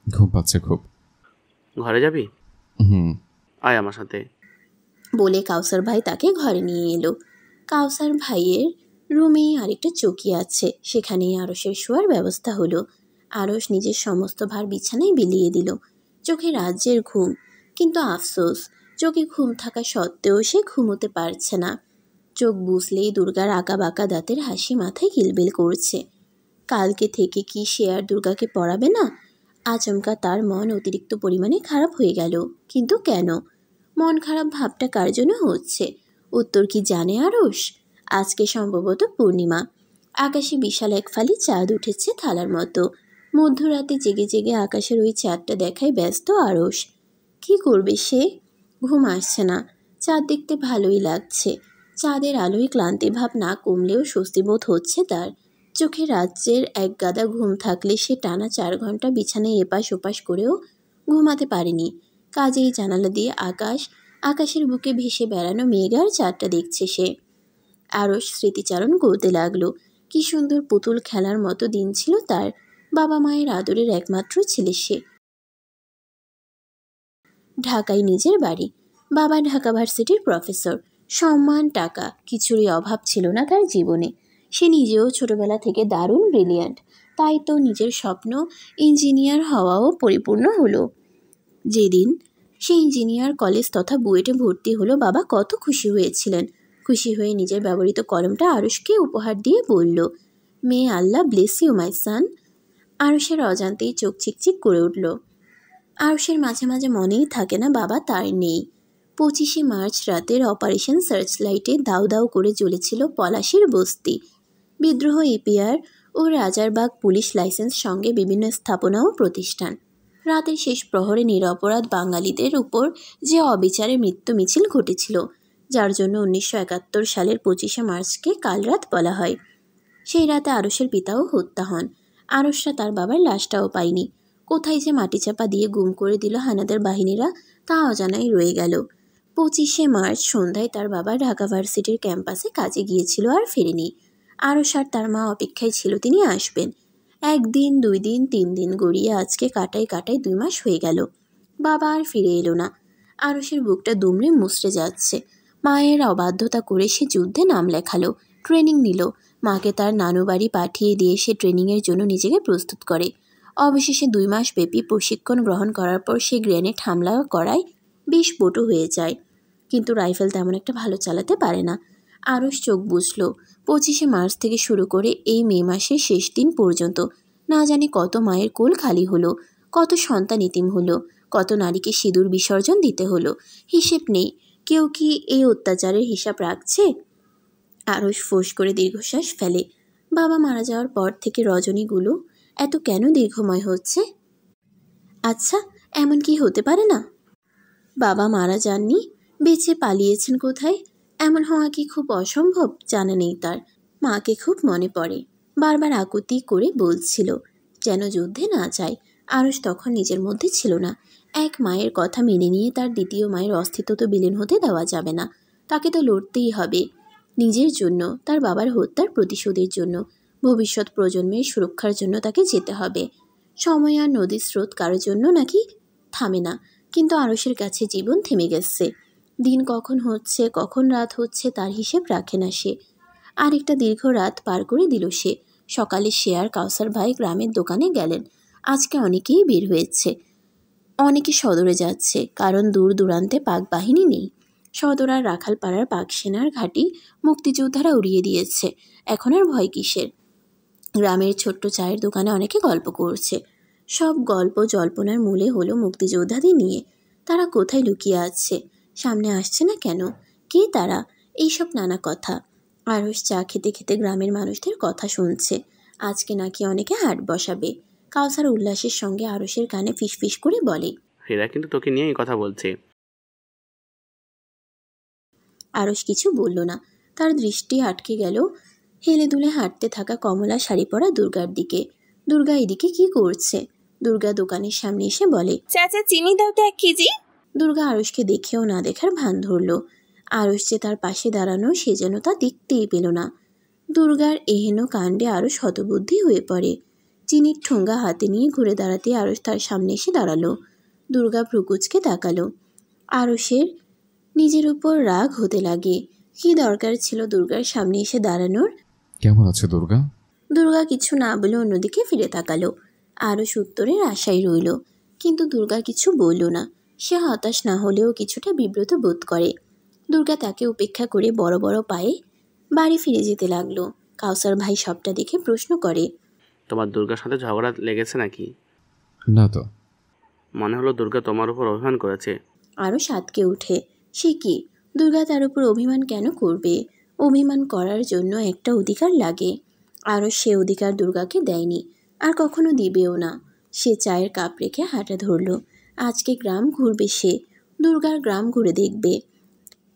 ঘুম পাচ্ছে খুব। ঘরে যাবি? হুম। আয় আমার সাথে। বলে কাউসার ভাই তাকে ঘরে নিয়ে এলো। কাউসার ভাইয়ের রুমেই আরেকটা চৌকি আছে, সেখানেই আরসের শোয়ার ব্যবস্থা হলো। আরস নিজের সমস্ত ভার বিছানায় বিলিয়ে দিল। চোখে রাজ্যের ঘুম, কিন্তু আফসোস, চোখে ঘুম থাকা সত্ত্বেও সে ঘুমোতে পারছে না। চোখ বুঝলেই দুর্গার আঁকা বাঁকা দাঁতের হাসি মাথায় কিলবিল করছে। কালকে থেকে কি সে আর দুর্গাকে পড়াবে না? আচমকা তার মন অতিরিক্ত পরিমাণে খারাপ হয়ে গেল। কিন্তু কেন? মন খারাপ ভাবটা কার জন্য হচ্ছে? উত্তর কি জানে আরস? আজকে সম্ভবত পূর্ণিমা। আকাশে বিশাল এক ফালি চাঁদ উঠেছে থালার মতো। মধ্যরাতে জেগে জেগে আকাশের ওই চাঁদটা দেখায় ব্যস্ত আরস। কি করবে সে? ঘুম আসছে না। চাঁদ দেখতে ভালোই লাগছে। চাঁদের আলোয় ক্লান্তি ভাব না কমলেও স্বস্তিবোধ হচ্ছে তার। চোখে রাজ্যের এক গাদা ঘুম থাকলে সে টানা 4 ঘন্টা বিছানায় এপাশ ওপাশ করেও ঘুমাতে পারেনি। কাজেই জানালা দিয়ে আকাশের বুকে ভেসে বেড়ানো মেঘ আর চাঁদটা দেখছে সে। আরস স্মৃতিচারণ করতে লাগলো। কি সুন্দর পুতুল খেলার মতো দিন ছিল তার। বাবা মায়ের আদরের একমাত্র ছেলে সে। ঢাকায় নিজের বাড়ি। বাবা ঢাকা ভার্সিটির প্রফেসর। সম্মান, টাকা কিছুরই অভাব ছিল না তার জীবনে। সে নিজেও ছোটবেলা থেকে দারুণ ব্রিলিয়ান্ট। তাই তো নিজের স্বপ্ন ইঞ্জিনিয়ার হওয়াও পরিপূর্ণ হলো। যেদিন সে ইঞ্জিনিয়ার কলেজ তথা বুয়েটে ভর্তি হলো, বাবা কত খুশি হয়েছিলেন। খুশি হয়ে নিজের ব্যবহৃত কলমটা আরুষকে উপহার দিয়ে বলল, মে আল্লাহ ব্লেস ইউ মাই সান। আরুষের অজান্তেই চোখ চিকচিক করে উঠল। আরুষের মাঝে মাঝে মনেই থাকে না বাবা তার নেই। 25শে মার্চ রাতের অপারেশন সার্চলাইটে দাউ দাউ করে জ্বলেছিল পলাশির বস্তি। বিদ্রোহ ইপিআর ও রাজারবাগ পুলিশ লাইসেন্স সঙ্গে বিভিন্ন স্থাপনা ও প্রতিষ্ঠান। রাতের শেষ প্রহরে নিরপরাধ বাঙালিদের উপর যে অবিচারে মৃত্যু মিছিল ঘটেছিল, যার জন্য 1971 সালের 25শে মার্চকে কালরাত বলা হয়। সেই রাতে আরুষের পিতাও হত্যা হন। আরুষরা তার বাবার লাশটাও পায়নি। কোথায় যে মাটি চাপা দিয়ে গুম করে দিল হানাদার বাহিনীরা, তা অজানাই রয়ে গেল। 25শে মার্চ সন্ধ্যায় তার বাবা ঢাকা ভার্সিটির ক্যাম্পাসে কাজে গিয়েছিল আর ফেরেনি। আরুষ আর তার মা অপেক্ষায় ছিল তিনি আসবেন। 1 দিন, 2 দিন, 3 দিন গড়িয়ে আজকে কাটায় 2 মাস হয়ে গেল। বাবা আর ফিরে এলো না। আরুষের বুকটা দুমড়ে মুচড়ে যাচ্ছে। মায়ের অবাধ্যতা করে সে যুদ্ধে নাম লেখালো, ট্রেনিং নিল। মাকে তার নানু বাড়ি পাঠিয়ে দিয়ে সে ট্রেনিংয়ের জন্য নিজেকে প্রস্তুত করে। অবশেষে 2 মাস ব্যাপী প্রশিক্ষণ গ্রহণ করার পর সে গ্রেনেড হামলা করায় 20 পটু হয়ে যায়। কিন্তু রাইফেল তেমন একটা ভালো চালাতে পারে না। আরশ চোখ বুঝল 25শে মার্চ থেকে শুরু করে এই মে মাসের শেষ দিন পর্যন্ত না জানি কত মায়ের কোল খালি হলো, কত সন্তান ইতিম হলো, কত নারীকে সিঁদুর বিসর্জন দিতে হলো। হিসেব নেই। কেউ কি এই অত্যাচারের হিসাব রাখছে? আরশ ফোঁস করে দীর্ঘশ্বাস ফেলে। বাবা মারা যাওয়ার পর থেকে রজনীগুলো এত কেন দীর্ঘময় হচ্ছে? আচ্ছা, এমন কি হতে পারে না? বাবা মারা যাননি, বেঁচে পালিয়েছেন কোথায়? এমন হওয়া কি খুব অসম্ভব? জানা নেই তার। মাকে খুব মনে পড়ে, বারবার আকুতি করে বলছিল যেন যুদ্ধে না যায়। আরশ তখন নিজের মধ্যে ছিল না। এক মায়ের কথা মেনে নিয়ে তার দ্বিতীয় মায়ের অস্তিত্ব তো বিলীন হতে দেওয়া যাবে না। তাকে তো লড়তেই হবে, নিজের জন্য, তার বাবার হত্যার প্রতিশোধের জন্য, ভবিষ্যৎ প্রজন্মের সুরক্ষার জন্য তাকে যেতে হবে। সময় আর নদীর স্রোত কারোর জন্য নাকি থামে না, কিন্তু আরশের কাছে জীবন থেমে গেছে। দিন কখন হচ্ছে, কখন রাত হচ্ছে তার হিসেব রাখে না সে। আরেকটা দীর্ঘ রাত পার করে দিল সে। সকালে সে আর কাউসার ভাই গ্রামের দোকানে গেলেন। আজকে অনেকেই বের হয়েছে, অনেকে সদরে যাচ্ছে, কারণ দূর দূরান্তে পাক বাহিনী নেই। সদর আর রাখালপাড়ার পাক সেনার ঘাঁটি মুক্তিযোদ্ধারা উড়িয়ে দিয়েছে। এখন আর ভয় কিসের? গ্রামের ছোট্ট চায়ের দোকানে অনেকে গল্প করছে। সব গল্প জল্পনার মূলে হলো মুক্তিযোদ্ধাদের নিয়ে। তারা কোথায় লুকিয়ে আছে, সামনে আসছে না কেন, কে তারা, এইসব নানা কথা। আরশ চা খেতে খেতে গ্রামের মানুষদের কথা শুনছে। আজকে নাকি অনেকে হাট বসাবে। কাউসার উল্লাসের সঙ্গে আরশের কানে ফিসফিস করে বলে, এরা কিন্তু তোকে নিয়েই কথা বলছে। আরশ কিছু বলল না। তার দৃষ্টি আটকে গেল হেলে দুলে হাঁটতে থাকা কমলা শাড়ি পরা দুর্গার দিকে। দুর্গা এদিকে কি করছে? দুর্গা দোকানের সামনে এসে বলে, চাচা চিনি দাও তো 1 কেজি। দুর্গা আরশকে দেখেও না দেখার ভান ধরল। আরশ যে তার পাশে দাঁড়ানো সে যেন তা দেখতেই পেল না। দুর্গার এহেন কাণ্ডে আরশ হতবুদ্ধি হয়ে পড়ে। চিনির ঠোঙ্গা হাতে নিয়ে ঘুরে দাঁড়াতে আরশ তার সামনে এসে দাঁড়ালো। দুর্গা ভ্রুকুচকে তাকালো। আরশের নিজের উপর রাগ হতে লাগে। কি দরকার ছিল দুর্গার সামনে এসে দাঁড়ানোর? কেমন আছে দুর্গা? দুর্গা কিছু না বলে অন্যদিকে ফিরে তাকালো। আরশ উত্তরের আশায় রইল, কিন্তু দুর্গা কিছু বলল না। সে হতাশ না হলেও কিছুটা বিব্রত বোধ করে। দুর্গা তাকে উপেক্ষা করে বড় বড় পায়ে বাড়ি ফিরে যেতে লাগলো। কাউসার ভাই সবটা দেখে প্রশ্ন করে, তোমার দুর্গার সাথে ঝগড়া লেগেছে নাকি? না তো। মনে হলো দুর্গা তোমার উপর অভিমান করেছে। আরশ আঁতকে উঠে। সে কি, দুর্গা তার উপর অভিমান কেন করবে? অভিমান করার জন্য একটা অধিকার লাগে। আরশ সে অধিকার দুর্গাকে দেয়নি, আর কখনো দিবেও না। সে চায়ের কাপ রেখে হাঁটা ধরল। আজকে গ্রাম ঘুরবে সে। দুর্গার গ্রাম ঘুরে দেখবে।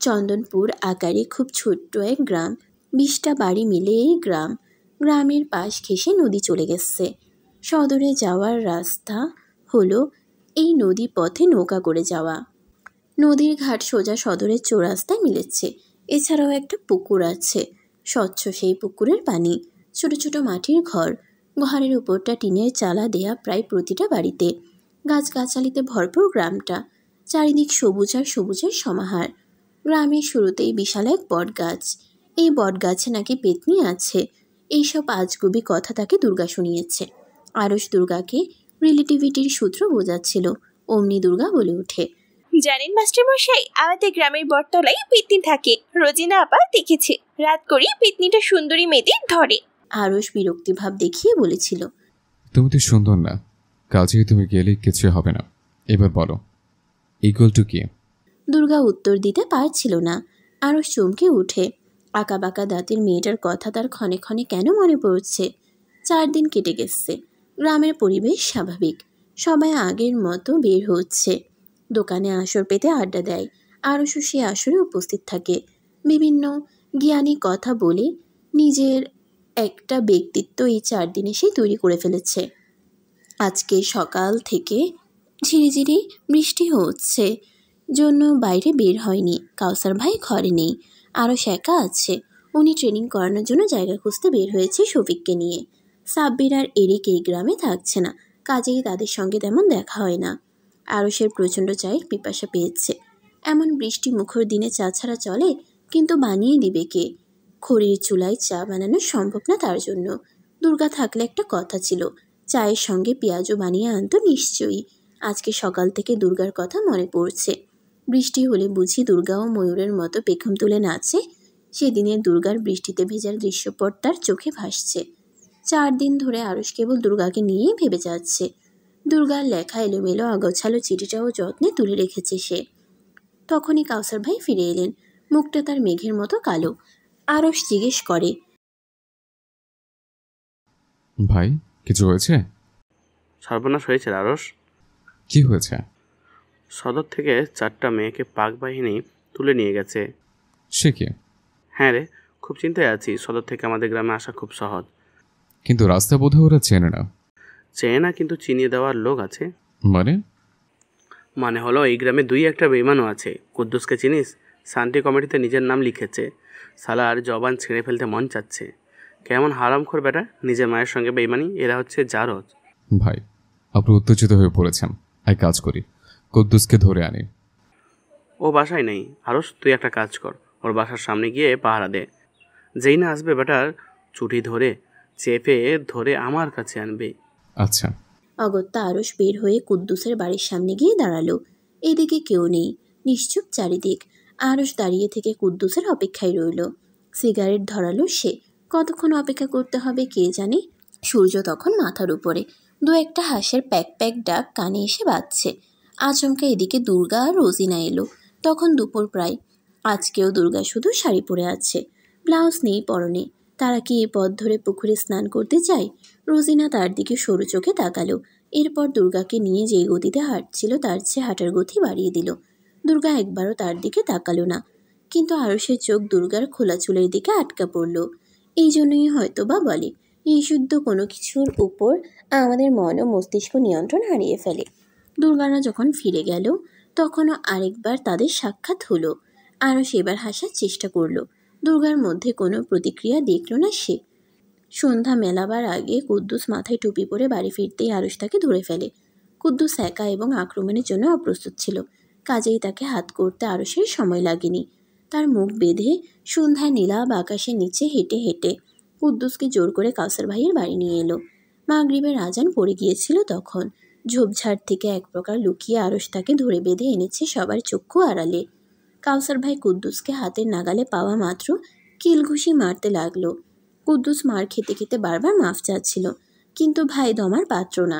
চন্দনপুর আকারে খুব ছোট্ট এক গ্রাম। 20টা বাড়ি মিলে এই গ্রাম। গ্রামের পাশ ঘেঁষে নদী চলে গেছে। সদরে যাওয়ার রাস্তা হলো এই নদী পথে নৌকা করে যাওয়া। নদীর ঘাট সোজা সদরের চৌরাস্তায় মিলেছে। এছাড়াও একটা পুকুর আছে। স্বচ্ছ সেই পুকুরের পানি। ছোট ছোট মাটির ঘর। ঘরের উপরটা টিনের চালা দেয়া প্রায় প্রতিটা বাড়িতে। গাছগাছালিতে ভরপুর গ্রামটা। চারিদিক সবুজ আর সবুজের সমাহার। গ্রামের শুরুতেই বিশাল এক বট গাছ। এই বট গাছে নাকি পেতনি আছে। এইসব আজগুবি কথা তাকে দুর্গা শুনিয়েছে। আরশ দুর্গাকে রিলেটিভিটির সূত্র বোঝাচ্ছিল। অমনি দুর্গা বলে ওঠে, জানেন মাস্টারমশাই, আমাদের গ্রামের বটতলায় পেতনি থাকে। রোজিনা আপা দেখেছে, রাত করে পেতনিটা সুন্দরী মেয়েদের ধরে। আরশ বিরক্তিভাব দেখিয়ে বলেছিল, তুমি তো সুন্দর না, কাজেই তুমি গেলে কিছু হবে না। এবার বলো, ইকুয়াল টু কি? দুর্গা উত্তর দিতে পারছিল না। আরশ চমকে উঠে। আঁকা বাঁকা দাঁতের মেয়েটার কথা তার ক্ষণে ক্ষণে কেন মনে পড়ছে। 4 দিন কেটে গেছে। গ্রামের পরিবেশ স্বাভাবিক। সবাই আগের মতো বের হচ্ছে। দোকানে আসর পেতে আড্ডা দেয়। আরশও সে আসরে উপস্থিত থাকে। বিভিন্ন জ্ঞানী কথা বলে নিজের একটা ব্যক্তিত্ব এই 4 দিনে সে তৈরি করে ফেলেছে। আজকে সকাল থেকে ঝিরিঝিরি বৃষ্টি হচ্ছে জন্য বাইরে বের হয়নি। কাউসার ভাই ঘরে নেই। আরশ একা আছে। উনি ট্রেনিং করানোর জন্য জায়গা খুঁজতে বের হয়েছে শফিককে নিয়ে। সাব্বির আর এরিক এই গ্রামে থাকছে না, কাজেই তাদের সঙ্গে তেমন দেখা হয় না। আরশের প্রচণ্ড চায়ের পিপাসা পেয়েছে। এমন বৃষ্টি মুখর দিনে চা ছাড়া চলে? কিন্তু বানিয়ে দিবে কে? খড়ির চুলায় চা বানানো সম্ভব না তার জন্য। দুর্গা থাকলে একটা কথা ছিল, চায়ের সঙ্গে পেঁয়াজও বানিয়ে আনতো নিশ্চয়ই। আজকে সকাল থেকে দুর্গার কথা মনে পড়ছে। বৃষ্টি হলে বুঝি দুর্গা ও ময়ূরের মতো পেখম তুলে নাচে। সেদিনের দুর্গার বৃষ্টিতে ভেজার দৃশ্যপট তার চোখে ভাসছে। 4 দিন ধরে আরুষ কেবল দুর্গাকে নিয়েই ভেবে যাচ্ছে। দুর্গার লেখা এলোমেলো আগোছালো চিঠিটাও যত্নে তুলে রেখেছে সে। তখনই কাউসার ভাই ফিরে এলেন। মুখটা তার মেঘের মতো কালো। আরুষ জিজ্ঞেস করে, ভাই, কিছু হয়েছে? সর্বনাশ হয়েছে আরস। কি হয়েছে? সদর থেকে 4টা মেয়েকে পাক বাহিনী তুলে নিয়ে গেছে। সে কি? হ্যাঁ রে, খুব চিন্তায় আছি। সদর থেকে আমাদের গ্রামে আসা খুব সহজ। কিন্তু রাস্তা বোধহয় ওরা চেনে না। চেনে না, কিন্তু চিনিয়ে দেওয়ার লোক আছে। মানে হলো এই গ্রামে 2-1টা বেইমানও আছে। কুদ্দুসকে চিনিস? শান্তি কমিটিতে নিজের নাম লিখেছে। সালার জবান ছিঁড়ে ফেলতে মন চাচ্ছে। কেমন হারামখোর বেটা, নিজের মায়ের সঙ্গে বেইমানি। এরা হচ্ছে জারজ। ভাই, আপনি উত্তেজিত হয়ে পড়েছেন। এক কাজ করি, কুদ্দুসকে ধরে আনি। ও বাসায় নেই। আরস, তুই একটা কাজ কর, ওর বাসার সামনে গিয়ে পাহারা দে। যেই না আসবে বেটার চুটি ধরে চেপে ধরে আমার কাছে আনবে। আচ্ছা। অগত্যা আরুষ বের হয়ে কুদ্দুসের বাড়ির সামনে গিয়ে দাঁড়ালো। এদিকে কেউ নেই, নিশ্চুপ চারিদিক। আরুষ দাঁড়িয়ে থেকে কুদ্দুসের অপেক্ষায় রইল। সিগারেট ধরালো সে। কতক্ষণ অপেক্ষা করতে হবে কে জানে। সূর্য তখন মাথার উপরে। 2-1টা হাঁসের প্যাক প্যাক ডাক কানে এসে বাজছে। আচমকা এদিকে দুর্গা আর রোজিনা এলো। তখন দুপুর প্রায়। আজকেও দুর্গা শুধু শাড়ি পরে আছে, ব্লাউজ নেই পরনে। তারা কি এই পথ ধরে পুকুরে স্নান করতে যায়? রোজিনা তার দিকে সরু চোখে তাকালো। এরপর দুর্গাকে নিয়ে যেই গতিতে হাঁটছিল তার চেয়ে হাঁটার গতি বাড়িয়ে দিল। দুর্গা একবারও তার দিকে তাকালো না। কিন্তু আরুষের চোখ দুর্গার খোলা চুলের দিকে আটকা পড়ল। এই জন্যই হয়তো বা বলে, নিষিদ্ধ কোনো কিছুর উপর আমাদের মন ও মস্তিষ্ক নিয়ন্ত্রণ হারিয়ে ফেলে। দুর্গারা যখন ফিরে গেল তখনও আরেকবার তাদের সাক্ষাৎ হলো। আরুষ এবার হাসার চেষ্টা করলো। দুর্গার মধ্যে কোনো প্রতিক্রিয়া দেখল না সে। সন্ধ্যা মেলাবার আগে কুদ্দুস মাথায় টুপি পরে বাড়ি ফিরতেই আরুষ তাকে ধরে ফেলে। কুদ্দুস একা এবং আক্রমণের জন্য অপ্রস্তুত ছিল, কাজেই তাকে হাত করতে আরুষের সময় লাগেনি। তার মুখ বেঁধে সন্ধ্যায় নীলাভ আকাশের নিচে হেঁটে হেঁটে কুদ্দুসকে জোর করে কাউসার ভাইয়ের বাড়ি নিয়ে এলো। মাগরিবের আজান পড়ে গিয়েছিল তখন। ঝোপঝাড় থেকে এক প্রকার লুকিয়ে আরুষ তাকে ধরে বেঁধে এনেছে সবার চক্ষু আড়ালে। কাউসার ভাই কুদ্দুসকে হাতের নাগালে পাওয়া মাত্র কিলঘুষি মারতে লাগলো। কুদ্দুস মার খেতে খেতে বারবার মাফ চাচ্ছিল, কিন্তু ভাই দমার পাত্র না।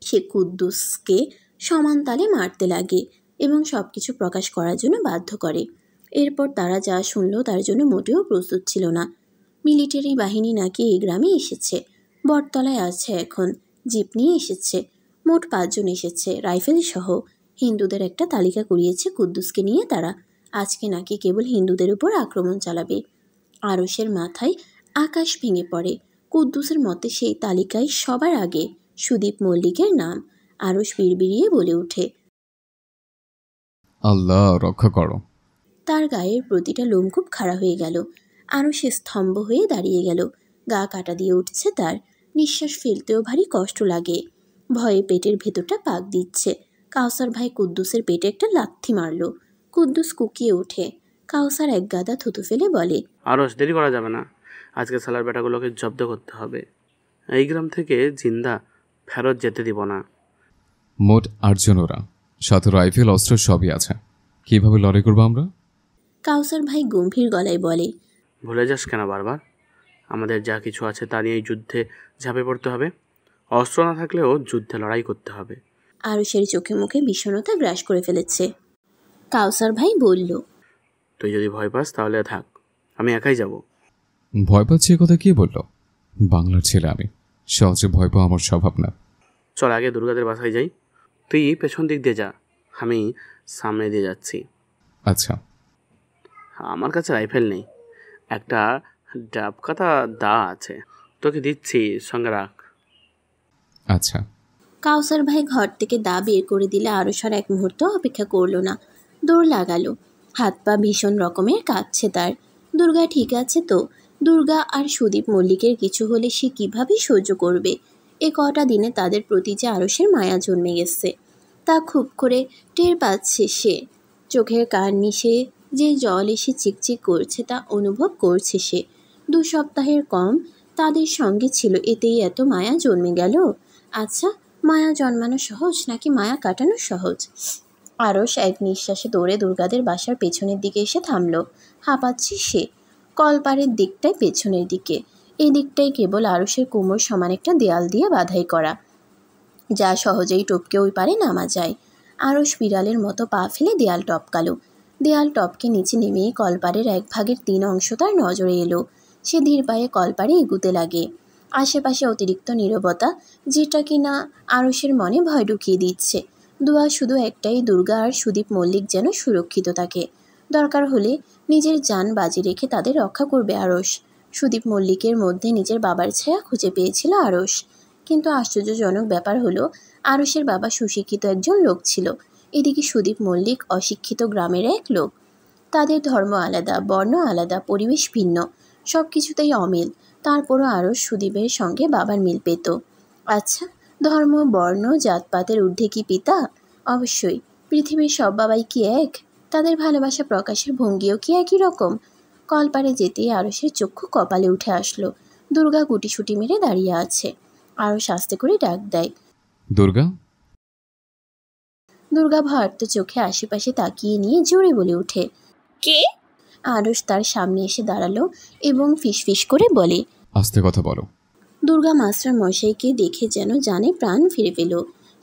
সে কুদ্দুসকে সমান তালে মারতে লাগে এবং সব কিছু প্রকাশ করার জন্য বাধ্য করে। এরপর তারা যা শুনলো তার জন্য মোটেও প্রস্তুত ছিল না। মিলিটারি বাহিনী নাকি এই গ্রামে এসেছে, বটতলায় আছে এখন, জিপ নিয়ে এসেছে। মোট 5 জন এসেছে, রাইফেল সহ। হিন্দুদের একটা তালিকা করিয়েছে কুদ্দুসকে নিয়ে তারা। আজকে নাকি কেবল হিন্দুদের উপর আক্রমণ চালাবে। আরুষের মাথায় আকাশ ভেঙে পড়ে। কুদ্দুসের মতে সেই তালিকায় সবার আগে সুদীপ মল্লিকের নাম। আরুষ বিড়বিড়িয়ে বলে ওঠে, আল্লাহ রক্ষা করো। তার গায়ের প্রতিটা লোম খুব খাড়া হয়ে গেল। আরুষ স্তম্ভ হয়ে দাঁড়িয়ে গেল। গা কাটা দিয়ে উঠছে তার। নিঃশ্বাস ফেলতেও ভারী কষ্ট লাগে। ভয়ে পেটের ভেতরটা পাক দিচ্ছে। কাউসার ভাই কুদ্দুসের পেটে একটা লাথি মারল। কুদ্দুস কুকিয়ে ওঠে। কাউসার এক গাদা থুতু ফেলে বলে, আরস, দেরি করা যাবে না। আজকে সালার বেটাগুলোকে জব্দ করতে হবে। এই গ্রাম থেকে জিন্দা ফেরত যেতে দিব না। মোট 8 জন ওরা, সাথে রাইফেল অস্ত্র সবই আছে। কিভাবে লড়াই করবো আমরা? কাউসার ভাই গম্ভীর গলায় বলে, ভুলে যাস কেন বারবার? আমাদের যা কিছু আছে তা নিয়েই যুদ্ধে ঝাঁপে পড়তে হবে। অস্ত্র না থাকলেও যুদ্ধে লড়াই করতে হবে। আরুষের চোখে মুখে বিষণ্ণতা গ্রাস করে ফেলেছে। কাউসার ভাই বলল, তুই যদি ভয় পাস তাহলে থাক, আমি একাই যাব। ভয় পাচ্ছি কথা কে বলল? বাংলার ছেলে আমি, সহজে ভয় পাওয়া আমার স্বভাব না। চল আগে দুর্গাদের বাসায় যাই। তুই পেছন দিক দিয়ে যা, আমি সামনে দিয়ে যাচ্ছি। আচ্ছা। আমার কাছে রাইফেল নেই, একটা ডাবকাতা দা আছে, তোকে দিচ্ছি, সঙ্গে রাখ। আচ্ছা। কাউসার ভাই ঘর থেকে দা বের করে দিলে আরুষ আর এক মুহূর্ত অপেক্ষা করলো না। দৌড় লাগালো। হাত পা ভীষণ রকমের কাঁপছে তার। দুর্গা ঠিক আছে তো? দুর্গা আর সুদীপ মল্লিকের কিছু হলে সে কিভাবে সহ্য করবে? এ কটা দিনে তাদের প্রতি যে আরুষের মায়া জন্মে গেছে তা খুব করে টের পাচ্ছে সে। চোখের কার্নিশে যে জল এসে চিকচিক করছে তা অনুভব করছে সে। 2 সপ্তাহের কম তাদের সঙ্গে ছিল, এতেই এত মায়া জন্মে গেল। আচ্ছা, মায়া জন্মানো সহজ নাকি মায়া কাটানো সহজ? আরস এক নিঃশ্বাসে দৌড়ে দুর্গাদের বাসার পেছনের দিকে এসে থামল। হাঁপাচ্ছে সে। কলপাড়ের দিকটায় পেছনের দিকে, এই দিকটাই কেবল আরসের কোমর সমান একটা দেয়াল দিয়ে বাঁধাই করা, যা সহজেই টপকে ওই পারে নামা যায়। আরস বিড়ালের মতো পা ফেলে দেয়াল টপকালো। দেয়াল টপকে নিচে নেমে কলপাড়ের 1/3 অংশ তার নজরে এলো। সে ধীর পায়ে কলপাড়ে এগুতে লাগে। আশেপাশে অতিরিক্ত নীরবতা, যেটা কিনা আরসের মনে ভয় ঢুকিয়ে দিচ্ছে। দোয়া শুধু একটাই, দুর্গা আর সুদীপ মল্লিক যেন সুরক্ষিত থাকে। দরকার হলে নিজের জান বাজি রেখে তাদের রক্ষা করবে আরস। সুদীপ মল্লিকের মধ্যে নিজের বাবার ছায়া খুঁজে পেয়েছিল আরস। কিন্তু আশ্চর্যজনক ব্যাপার হলো, আরসের বাবা সুশিক্ষিত একজন লোক ছিল, এদিকে সুদীপ মল্লিক অশিক্ষিত গ্রামের এক লোক। তাদের ধর্ম আলাদা, বর্ণ আলাদা, পরিবেশ ভিন্ন, সব কিছুতেই অমিল। তারপরও আরস সুদীপের সঙ্গে বাবার মিল পেত। আচ্ছা, ধর্ম, বর্ণ, জাতপাতের ঊর্ধ্বে কি পিতা? অবশ্যই। পৃথিবীর সব বাবাই কি এক? তাদের ভালোবাসা প্রকাশের ভঙ্গিও কি একই রকম? কলপারে যেতেই আরসের চক্ষু কপালে উঠে আসলো। দুর্গা গুটিসুটি মেরে দাঁড়িয়ে আছে। আরস আস্তে করে ডাক দেয়, দুর্গা। দুর্গা ভয়ার্ত চোখে আশেপাশে তাকিয়ে নিয়ে জোরে বলে ওঠে, কে? আরস তার সামনে এসে দাঁড়ালো এবং ফিসফিস করে বলে, আস্তে কথা বলো। দুর্গা মাস্টার মশাইকে দেখে যেন জানে প্রাণ ফিরে পেল।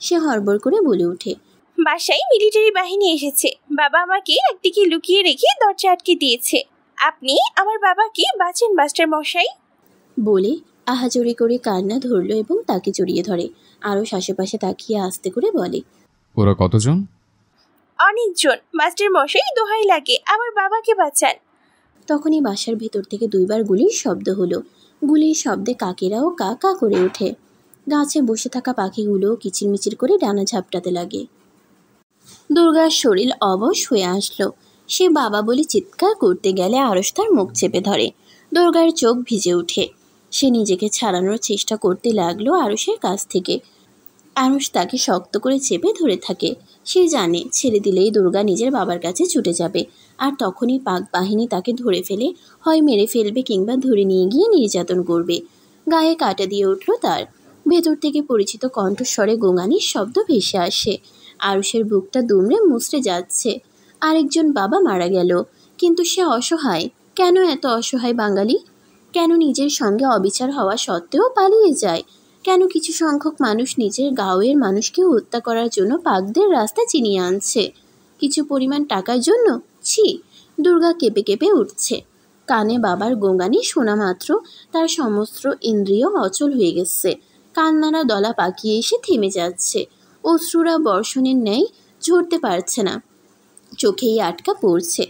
সে হড়বড় করে বলে ওঠে, বাসায় মিলিটারি বাহিনী এসেছে। বাবা আমাকে একদিকে লুকিয়ে রেখে দরজা আটকে দিয়েছে। আপনি আমার বাবাকে বাঁচেন মাস্টার মশাই। বলে আহাজরি করে কান্না ধরলো এবং তাকে জড়িয়ে ধরে। আরস আশেপাশে তাকিয়ে আস্তে করে বলে, ওরা কতজন? অনেকজন মাস্টার মশাই, দোহাই লাগে আমার বাবাকে বাঁচান। তখনই বাসার ভেতর থেকে 2বার গুলির শব্দ হলো। গুলির শব্দে কাকেরাও কা কা করে ওঠে। গাছে বসে থাকা পাখিগুলো কিচিরমিচির করে ডানা ঝাপটাতে লাগে। দুর্গার শরীর অবশ হয়ে আসলো। সে বাবা বলে চিৎকার করতে গেলে আরস তার মুখ চেপে ধরে। দুর্গার চোখ ভিজে ওঠে। সে নিজেকে ছাড়ানোর চেষ্টা করতে লাগলো আরসের কাছ থেকে। আরস তাকে শক্ত করে চেপে ধরে থাকে। সে জানে ছেড়ে দিলেই দুর্গা নিজের বাবার কাছে ছুটে যাবে, আর তখনই পাক বাহিনী তাকে ধরে ফেলে হয় মেরে ফেলবে কিংবা ধরে নিয়ে গিয়ে নির্যাতন করবে। গায়ে কাঁটা দিয়ে উঠল তার। ভেতর থেকে পরিচিত কণ্ঠস্বরে গোঙানির শব্দ ভেসে আসে। আরুষের বুকটা দুমড়ে মুচড়ে যাচ্ছে। আরেকজন বাবা মারা গেল, কিন্তু সে অসহায়। কেন এত অসহায় বাঙালি? কেন নিজের সঙ্গে অবিচার হওয়া সত্ত্বেও পালিয়ে যায়? কেন কিছু সংখ্যক মানুষ নিজের গাঁয়ের মানুষকে হত্যা করার জন্য পাকদের রাস্তা চিনিয়ে আনছে কিছু পরিমাণ টাকার জন্য? ছি! দুর্গা কেঁপে কেঁপে উঠছে। কানে বাবার গোঙানি শোনা মাত্র তার সমস্ত ইন্দ্রিয় অচল হয়ে গেছে। কান্নারা দলা পাকিয়ে এসে থেমে যাচ্ছে। অশ্রুরা বর্ষণের ন্যায় ঝরতে পারছে না, চোখেই আটকা পড়ছে।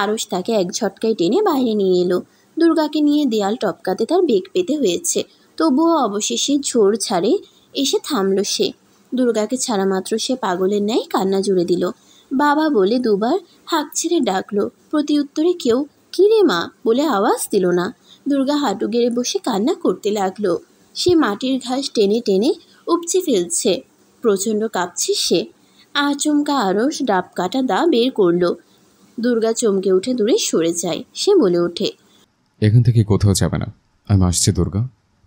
আরস তাকে এক ঝটকায় টেনে বাইরে নিয়ে এলো। দুর্গাকে নিয়ে দেয়াল টপকাতে তার বেগ পেতে হয়েছে, তবুও অবশেষে ঝোড় ছাড়ে এসে থামল সে। দুর্গাকে ছাড়া মাত্র সে পাগলের ন্যায় কান্না জুড়ে দিল। বাবা বলে 2বার হাঁক ছেড়ে ডাকলো। প্রতি উত্তরে কেউ কিরে মা বলে আওয়াজ দিল না। দুর্গা হাঁটু গেড়ে বসে কান্না করতে লাগলো। সে মাটির ঘাস টেনে টেনে উপচে ফেলছে। প্রচণ্ড কাঁপছে সে। আচমকা আরস ডাব কাটা দা বের করলো। দুর্গা চমকে উঠে দূরে সরে যায়। সে বলে ওঠে, এখান থেকে কোথাও যাবে না, আমি আসছি দুর্গা।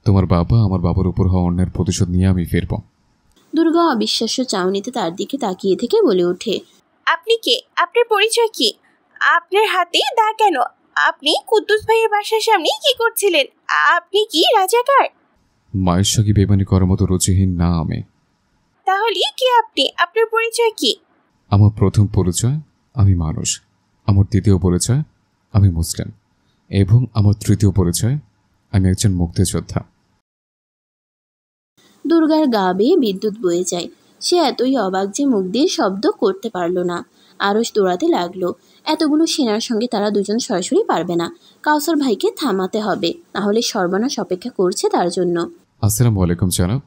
তোমার বাবা আমার বাবার উপর হওয়া অন্যের প্রতিশোধ নিয়ে আমি ফিরব। দুর্গা অবিশ্বাস্য চাউনিতে তার দিকে তাকিয়ে থেকে বলে ওঠে, আপনি কে? আপনার পরিচয় কি? আপনার হাতে দা কেন? আপনি কুদ্দুস ভাইয়ের বাসার সামনে কি করছিলেন? আপনি কি রাজাকার? মায়ের সঙ্গে বেমানি করার মতো রুচিহীন না আমি। তাহলে কি আপনি? আপনার পরিচয় কি? আমার প্রথম পরিচয় আমি মানুষ, আমার দ্বিতীয় পরিচয় আমি মুসলিম, এবং আমার তৃতীয় পরিচয় আমি একজন মুক্তিযোদ্ধা। দুর্গার গা বেয়ে বিদ্যুৎ বয়ে যায়। সে এতই অবাক যে মুখ দিয়ে শব্দ করতে পারল না। আরস দৌড়াতে লাগলো। এতগুলো সেনার সঙ্গে তারা দুজন সরাসরি পারবে না। কাউসার ভাইকে থামাতে হবে, নাহলে সর্বনাশ অপেক্ষা করছে তার জন্য। আসসালামু আলাইকুম জনাব।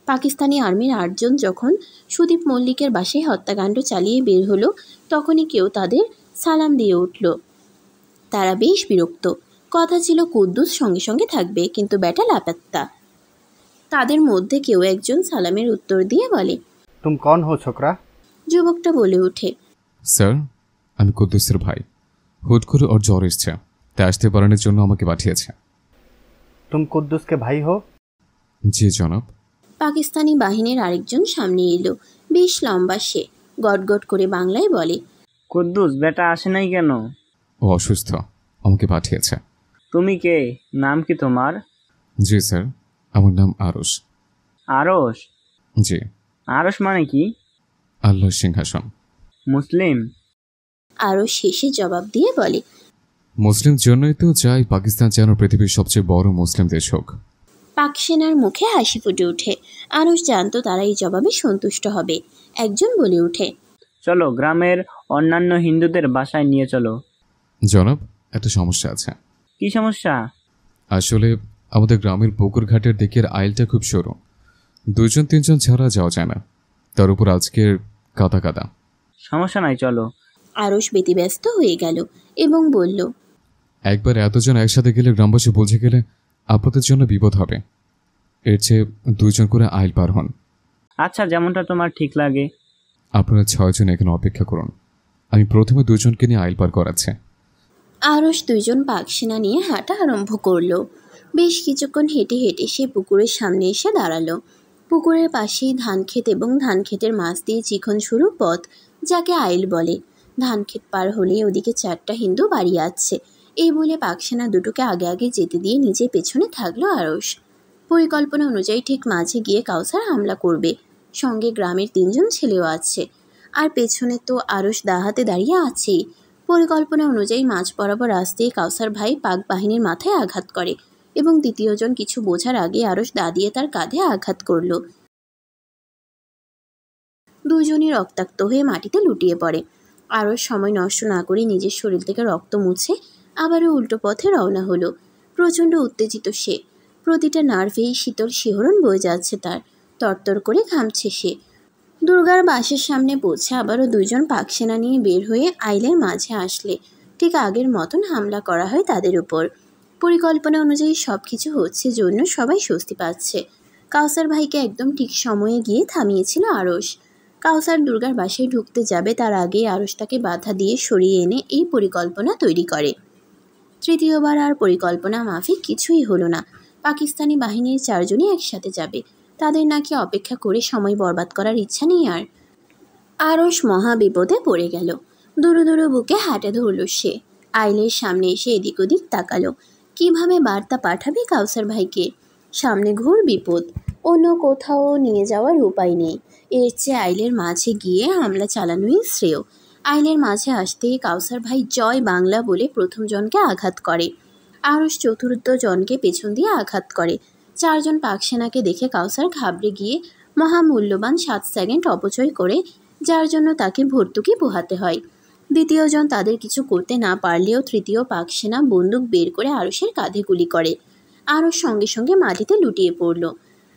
পাকিস্তানি আর্মির 8 জন যখন সুদীপ মল্লিকের বাসায় হত্যাকাণ্ড চালিয়ে বের হলো, তখনই কেউ তাদের সালাম দিয়ে উঠল। তারা বেশ বিরক্ত। কথা ছিল কুদ্দুস সঙ্গে সঙ্গে থাকবে, কিন্তু ব্যাটা লাপাত্তা। তাদের মধ্যে কেউ একজন সালামের উত্তর দিয়ে বলে, तुम कौन हो छोकरा? যুবকটা বলে ওঠে, স্যার, আমি কুদ্দুসের ভাই। হুট করে ওর জ্বর এসছে, তাই আসতে পারানোর জন্য আমাকে পাঠিয়েছে। तुम कुद्दुस के भाई हो? জি জনাব। পাকিস্তানি বাহিনীর আরেকজন সামনে এলো। বেশ লম্বা সে, গটগট করে বাংলায় বলে, কুদ্দুস বেটা আসে নাই কেন? ও অসুস্থ, আমাকে পাঠিয়েছে। তুমি কে? নাম কি তোমার? জি স্যার, আমার নাম আরশ। আরশ? জি। আরশ মানে কি? আল্লাহর সিংহাসন। মুসলিম? আরশ শেষে জবাব দিয়ে বলে, মুসলিম জন্যই তো চাই পাকিস্তান যেন পৃথিবীর সবচেয়ে বড় মুসলিম দেশ হোক। পাক সেনার মুখে হাসি ফুটে ওঠে। আরশ জানতো তারা এই জবাবে সন্তুষ্ট হবে। একজন বলে ওঠে, চলো গ্রামের অন্যান্য হিন্দুদের বাসায় নিয়ে চলো। জনাব, একটা সমস্যা আছে। কি সমস্যা? আসলে আমাদের গ্রামের পুকুর ঘাটের দিকের আইলটা খুব সরু, 2-3 জন ছাড়া যাওয়া যায় না, তার উপর আজকের কাদা কাদা। সমস্যা নাই, চলো। আরশ ব্যতিব্যস্ত হয়ে গেল এবং বলল, একবার এতজন একসাথে গেলে গ্রামবাসী বুঝে গেলে আপনাদের জন্য বিপদ হবে। এর চেয়ে 2 জন করে আইল পার হন। আচ্ছা, যেমনটা তোমার ঠিক লাগে। আপনারা 6 জন এখানে অপেক্ষা করুন, আমি প্রথমে 2 জনকে নিয়ে আইল পার করাচ্ছি। আরশ 2 জন পাক সেনা নিয়ে হাঁটা আরম্ভ করলো। বেশ কিছুক্ষণ হেঁটে হেঁটে সে পুকুরের সামনে এসে দাঁড়ালো। পুকুরের পাশেই ধান ক্ষেত এবং ধান ক্ষেতের মাছ দিয়ে চিকন সরু পথ, যাকে আইল বলে। ধান ক্ষেত পার হলেই ওদিকে 4টা হিন্দু বাড়ি আছে। এই বলে পাক সেনা দুটোকে আগে আগে যেতে দিয়ে নিজের পেছনে থাকলো আরশ। পরিকল্পনা অনুযায়ী ঠিক মাঝে গিয়ে কাউসার হামলা করবে। সঙ্গে গ্রামের 3 জন ছেলেও আছে, আর পেছনে তো আরশ হাতে দাঁড়িয়ে আছেই। পরিকল্পনা অনুযায়ী মাঝ বরাবর আসতেই কাউসার ভাই পাক বাহিনীর মাথায় আঘাত করে এবং দ্বিতীয়জন কিছু বোঝার আগে আরশ দা দিয়ে তার কাঁধে আঘাত করল। দুজনই রক্তাক্ত হয়ে মাটিতে লুটিয়ে পড়ে। আরশ সময় নষ্ট না করে নিজের শরীর থেকে রক্ত মুছে আবারও উল্টো পথে রওনা হলো। প্রচণ্ড উত্তেজিত সে। প্রতিটা নার্ভেই শীতল শিহরণ বয়ে যাচ্ছে তার। তরতর করে ঘামছে সে। দুর্গার বাসের সামনে পৌঁছে আবারও 2 জন পাক সেনা নিয়ে বের হয়ে আইলের মাঝে আসলে ঠিক আগের মতন হামলা করা হয় তাদের উপর। পরিকল্পনা অনুযায়ী সব কিছু হচ্ছে জন্য সবাই স্বস্তি পাচ্ছে। কাউসার ভাইকে একদম ঠিক সময়ে গিয়ে থামিয়েছিল আরশ। কাউসার দুর্গার বাসায় ঢুকতে যাবে তার আগেই আরশ তাকে বাধা দিয়ে সরিয়ে এনে এই পরিকল্পনা তৈরি করে। তৃতীয়বার আর পরিকল্পনা মাফিক কিছুই হলো না। পাকিস্তানি বাহিনীর 4 জনই একসাথে যাবে। তাদের নাকি অপেক্ষা করে সময় বরবাদ করার ইচ্ছা নেই আর। আরশ মহা বিপদে পড়ে গেল। দুরু দুরু বুকে হাঁটে ধরল সে। আইলের সামনে এসে এদিক ওদিক তাকালো। কিভাবে বার্তা পাঠাবে কাউসার ভাইকে? সামনে ঘোর বিপদ, অন্য কোথাও নিয়ে যাওয়ার উপায় নেই। এর চেয়ে আইলের মাঝে গিয়ে হামলা চালানোই শ্রেয়। আইলের মাঝে আসতেই কাউসার ভাই জয় বাংলা বলে প্রথম জনকে আঘাত করে। আরশ চতুর্থ জনকে পেছন দিয়ে আঘাত করে। 4 জন পাক সেনাকে দেখে কাউসার ঘাবড়ে গিয়ে মহামূল্যবান 7 সেকেন্ড অপচয় করে, যার জন্য তাকে ভর্তুকি পোহাতে হয়। দ্বিতীয় জন তাদের কিছু করতে না পারলেও তৃতীয় পাক সেনা বন্দুক বের করে আরশের কাঁধে গুলি করে। আরশ সঙ্গে সঙ্গে মাটিতে লুটিয়ে পড়ল।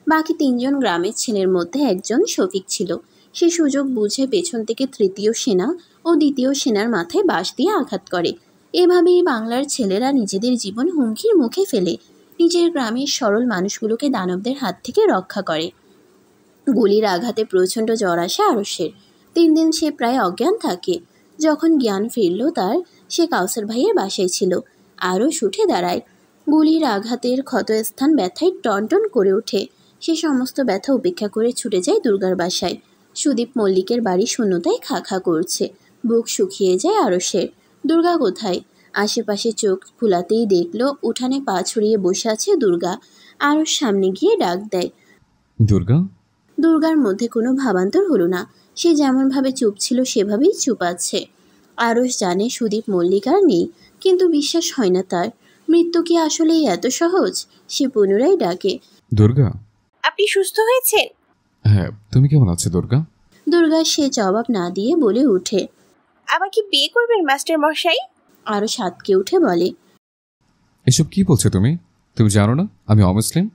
বাকি 3 জন গ্রামের ছেলের মধ্যে একজন শফিক ছিল। সে সুযোগ বুঝে পেছন থেকে তৃতীয় সেনা ও দ্বিতীয় সেনার মাথায় বাঁশ দিয়ে আঘাত করে। এভাবেই বাংলার ছেলেরা নিজেদের জীবন হুমকির মুখে ফেলে নিজের গ্রামের সরল মানুষগুলোকে দানবদের হাত থেকে রক্ষা করে। গুলির আঘাতে প্রচণ্ড জ্বর আসে আরশের। 3 দিন সে প্রায় অজ্ঞান থাকে। যখন জ্ঞান ফিরল তার, সে কাউসার ভাইয়ের বাসায় ছিল। আরশ উঠে দাঁড়ায়। গুলির আঘাতের ক্ষতস্থান ব্যথায় টনটন করে ওঠে। সে সমস্ত ব্যথা উপেক্ষা করে ছুটে যায় দুর্গার বাসায়। সুদীপ মল্লিকের বাড়ি শূন্যতায় খা খা করছে। বুক শুকিয়ে যায় আরশের। দুর্গা কোথায়? আশেপাশে চোখ ফুলাতেই দেখল উঠানে পা ছড়িয়ে বসে আছে দুর্গা। আরশ সামনে গিয়ে ডাক দেয়, দুর্গা। দুর্গার মধ্যে কোনো ভাবান্তর হলো না। সে যেমনভাবে চুপ ছিল সেভাবেই চুপ আছে। আরশ জানে সুদীপ মল্লিক আর নেই, কিন্তু বিশ্বাস হয় না তার। মৃত্যু কি আসলেই এত সহজ? সে পুনরায় ডাকে, দুর্গা। আপনি সুস্থ হয়েছেন? হ্যাঁ, তুমি কেমন আছো দুর্গা? দুর্গা সে জবাব না দিয়ে বলে ওঠে, আমাকে বিয়ে করবেন মাস্টার মশাই? আরশ সাতকে উঠে বলে, এসব কি বলছো তুমি? তুমি জানো না আমি অমুসলিম?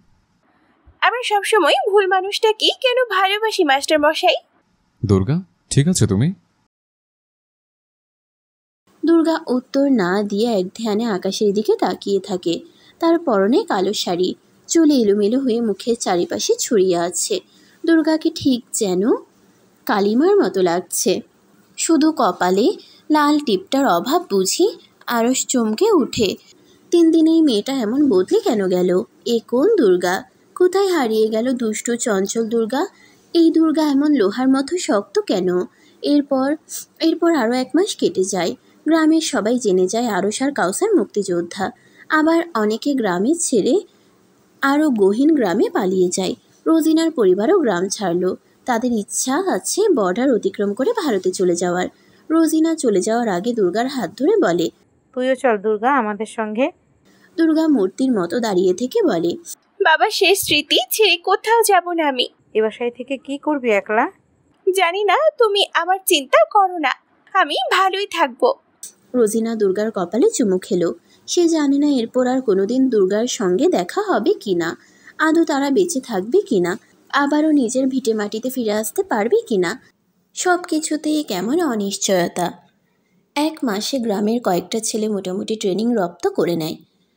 আমরা সবসময় ভুল মানুষটাকেই কেন ভালোবাসি মাস্টার মশাই? দুর্গা, ঠিক আছে তুমি? দুর্গা উত্তর না দিয়ে এক ধ্যানে আকাশের দিকে তাকিয়ে থাকে। তার পরনে কালো শাড়ি, চুল এলোমেলো হয়ে মুখের চারিপাশে ছড়িয়ে আছে। দুর্গাকে ঠিক যেন কালিমার মতো লাগছে। শুধু কপালে লাল টিপটার অভাব বুঝি। আরশ চমকে উঠে। 3 দিনেই মেয়েটা এমন বদলে কেন গেল? এ কোন দুর্গা? কোথায় হারিয়ে গেল দুষ্টু চঞ্চল দুর্গা? এই দুর্গা এমন লোহার মতো শক্ত কেন? এরপর এরপর আরও 1 মাস কেটে যায়। গ্রামের সবাই জেনে যায় আরশ আর কাউসার মুক্তিযোদ্ধা। আবার অনেকে গ্রামে ছেড়ে আরও গহীন গ্রামে পালিয়ে যায়। রোজিনার পরিবারও গ্রাম ছাড়ল। তাদের ইচ্ছা আছে বর্ডার অতিক্রম করে ভারতে চলে যাওয়ার। রোজিনা চলে যাওয়ার আগে দুর্গার হাত ধরে বলে, তুইও চল দুর্গা আমাদের সঙ্গে। দুর্গা মূর্তির মতো দাঁড়িয়ে থেকে বলে, বাবা, শেষ স্মৃতি ছেড়ে কোথাও যাব না আমি। এ বাসায় থেকে কি করবি একলা? জানি না, তুমি আমার চিন্তা করো না, আমি ভালোই থাকবো। রোজিনা দুর্গার কপালে চুমু খেলো। সে জানে না এরপর আর কোনোদিন দুর্গার সঙ্গে দেখা হবে কিনা, আদৌ তারা বেঁচে থাকবে কিনা, আবারও নিজের ভিটে মাটিতে ফিরে আসতে পারবে কিনা। সব কিছুতেই কেমন অনিশ্চয়তা। 1 মাসে গ্রামের কয়েকটা ছেলে মোটামুটি ট্রেনিং রপ্ত করে নেয়।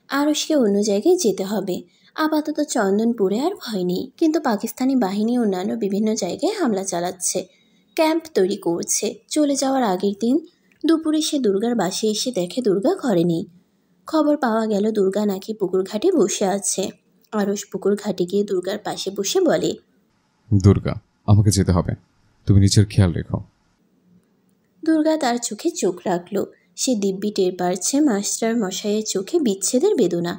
আরশকে অন্য জায়গায় যেতে হবে। আপাতত চন্দনপুরে আর ভয় নেই, কিন্তু পাকিস্তানি বাহিনী অন্যান্য বিভিন্ন জায়গায় হামলা চালাচ্ছে, ক্যাম্প তৈরি করছে। চলে যাওয়ার আগের দিন দুপুরে সে দুর্গার বাসায় এসে দেখে দুর্গা ঘরে নেই। খবর পাওয়া গেল দুর্গা নাকি পুকুর ঘাটে বসে আছে। আরশ পুকুর ঘাটে গিয়ে দুর্গার পাশে বসে বলে, দুর্গা, আমাকে যেতে হবে, তুমি নিজের খেয়াল রেখো। দুর্গা তার চোখে চোখ রাখল। সে দিব্যি টের পারছে মাস্টার মশাইয়ের চোখে বিচ্ছেদের বেদনা।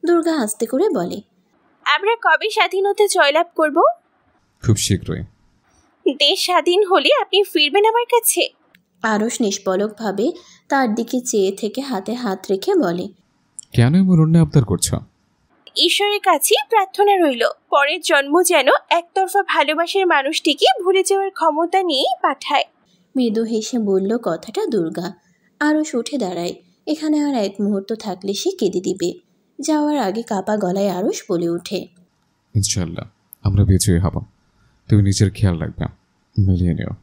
দুর্গা আস্তে করে বলে, আমরা কবে স্বাধীনতা জয়লাভ করব? খুব শীঘ্রই। দেশ স্বাধীন হলে আপনি ফিরবেন আমার কাছে? আরশ নিষ্পলকভাবে তার দিকে চেয়ে থেকে হাতে হাত রেখে বলে, কেন এমন অন্যায় আবদার করছো? ঈশ্বরের কাছে প্রার্থনা রইল পরের জন্ম যেন একতরফা ভালোবাসার মানুষটিকে ভুলে যাওয়ার ক্ষমতা নিয়েই পাঠায়। মৃদু হেসে বলল কথাটা দুর্গা। আরশ উঠে দাঁড়ায়। এখানে আর 1 মুহূর্ত থাকলে সে কেঁদে দিবে। যাওয়ার আগে কাপা গলায় আরশ বলে ওঠে, ইনশাল্লাহ আমরা বিজয়ী হব। তুমি নিজের খেয়াল রাখবে, মিলিয়ে নিও।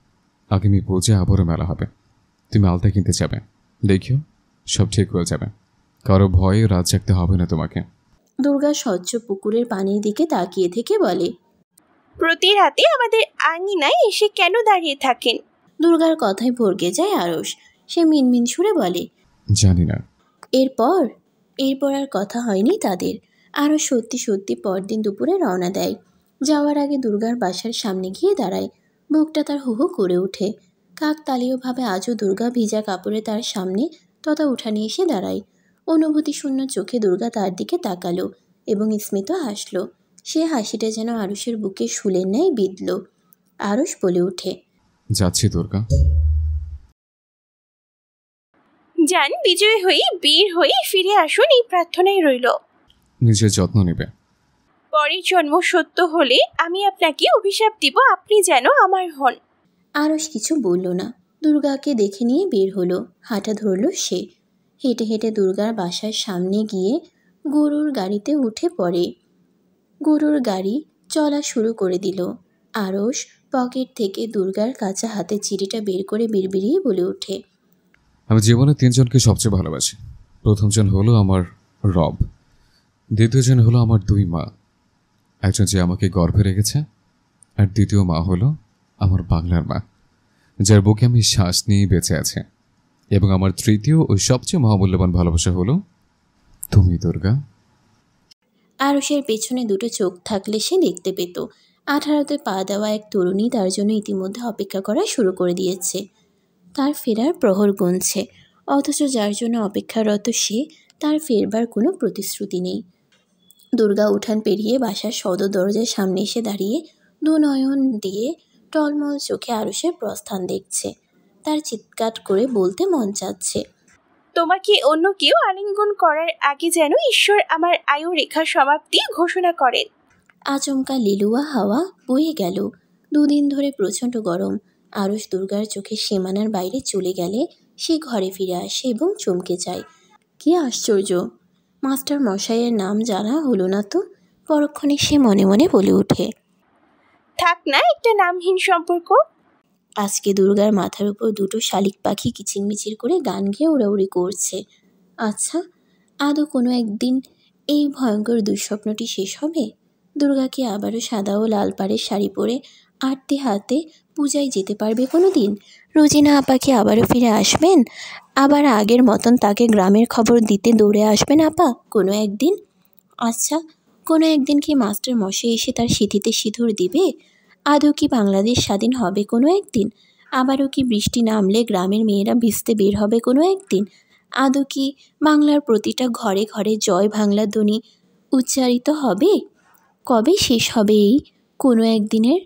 আগামী পূজা আবারও মেলা হবে, তুমি আলতা কিনতে যাবে, দেখিও সব ঠিক হয়ে যাবে। কারো ভয়ে রাত জাগতে হবে না তোমাকে। দুর্গা স্বচ্ছ পুকুরের পানির দিকে তাকিয়ে থেকে বলে, প্রতি রাতে আমাদের আঙিনায় এসে কেন দাঁড়িয়ে থাকেন? দুর্গার কথায় ভরকে যায় আরশ। সে মিনমিন সুরে বলে, জানি না। এরপর আর কথা হয়নি তাদের। আরও সত্যি সত্যি পরদিন দুপুরে রওনা দেয়। যাওয়ার আগে দুর্গার বাসার সামনে গিয়ে দাঁড়ায়। বুকটা তার হু হু করে ওঠে। কাকতালীয়ভাবে আজও দুর্গা ভিজা কাপড়ে তার সামনে তথা উঠানে এসে দাঁড়ায়। অনুভূতিশূন্য চোখে দুর্গা তার দিকে তাকালো এবং স্মিত হাসল। সে হাসিটা যেন আরুষের বুকে শুলের ন্যায় বিঁধল। আরুষ বলে ওঠে, যাচ্ছি দুর্গা। যান, বিজয় হয়ে বীর হয়ে ফিরে আসুন, এই প্রার্থনাই রইল। নিজের যত্ন নেবে। পরের জন্ম সত্য হলে আমি আপনাকে অভিশাপ দিব, আপনি যেন আমার হন। আরুষ কিছু বলল না। দুর্গাকে দেখে নিয়ে বের হলো। হাঁটা ধরল সে। হেঁটে হেঁটে দুর্গার বাসার সামনে গিয়ে গরুর গাড়িতে উঠে পড়ে। গরুর গাড়ি চলা শুরু করে দিল। আরশ পকেট থেকে দুর্গার কাঁচা হাতে চিঠিটা বের করে বিড়বিড়িয়ে বলে ওঠে, আমি জীবনে 3 জনকে সবচেয়ে ভালোবাসি। প্রথমজন হলো আমার রব, দ্বিতীয়জন হলো আমার 2 মা, একজন যে আমাকে গর্ভে রেখেছে, আর দ্বিতীয় মা হলো আমার বাংলার মা, যার বুকে আমি শ্বাস নিয়ে বেঁচে আছে। এবং আমার তৃতীয় ও সবচেয়ে মহামূল্যবান ভালোবাসা হলো তুমি দুর্গা। আরশের পেছনে 2টো চোখ থাকলে সে দেখতে পেত। 18তে পা দেওয়া এক তরুণী তার জন্য ইতিমধ্যে অপেক্ষা করা শুরু করে দিয়েছে। তার ফেরার প্রহর গুনছে, অথচ যার জন্য অপেক্ষারত সে, তার ফেরবার কোনো প্রতিশ্রুতি নেই। দুর্গা উঠান পেরিয়ে বাসার সদর দরজার সামনে এসে দাঁড়িয়ে 2 নয়ন দিয়ে টলমল চোখে আরশের প্রস্থান দেখছে। তার চিৎকার করে বলতে মন চাচ্ছে, তোমাকে অন্য কেউ আলিঙ্গন করার আগে যেন ঈশ্বর আমার আয়ু রেখা সমাপ্তি ঘোষণা করেন। আচমকা লিলুয়া হাওয়া বয়ে গেল। 2 দিন ধরে প্রচণ্ড গরম। আরশ দুর্গার চোখের সীমানার বাইরে চলে গেলে সে ঘরে ফিরে আসে এবং চমকে যায়। কি আশ্চর্য, মাস্টার মশাইয়ের নাম জানা হলো না তো। পরক্ষণে সে মনে মনে বলে ওঠে, থাক না একটা নামহীন সম্পর্ক। আজকে দুর্গার মাথার উপর 2টো শালিক পাখি কিচিরমিচির করে গান গেয়ে উড়াউড়ি করছে। আচ্ছা, আদৌ কোনো একদিন এই ভয়ঙ্কর দুঃস্বপ্নটি শেষ হবে? দুর্গা কি আবারও সাদা ও লাল পাড়ের শাড়ি পরে আরতি হাতে পূজায় যেতে পারবে কোনো দিন? রোজিনা আপা কি আবারও ফিরে আসবেন? আবার আগের মতন তাকে গ্রামের খবর দিতে দৌড়ে আসবেন আপা কোনো একদিন? আচ্ছা, কোনো একদিন কি মাস্টার মশাই এসে তার সিঁথিতে সিঁদুর দিবে? আদৌ কি বাংলাদেশ স্বাধীন হবে কোনো একদিন? আবারও কি বৃষ্টি নামলে গ্রামের মেয়েরা ভিজতে বের হবে কোনো একদিন? আদৌ কি বাংলার প্রতিটা ঘরে ঘরে জয় বাংলা ধ্বনি উচ্চারিত হবে? কবে শেষ হবে এই কোনো একদিনের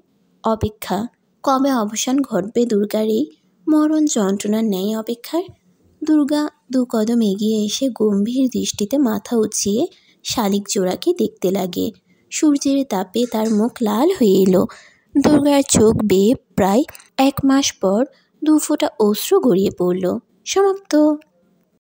অপেক্ষা? কবে অবসান ঘটবে দুর্গার এই মরণ যন্ত্রণার ন্যায় অপেক্ষার? দুর্গা দু কদম এগিয়ে এসে গম্ভীর দৃষ্টিতে মাথা উঁচিয়ে শালিক জোড়াকে দেখতে লাগে। সূর্যের তাপে তার মুখ লাল হয়ে এলো। দুর্গার চোখ বেয়ে প্রায় 1 মাস পর 2 ফোঁটা অশ্রু গড়িয়ে পড়ল। সমাপ্ত।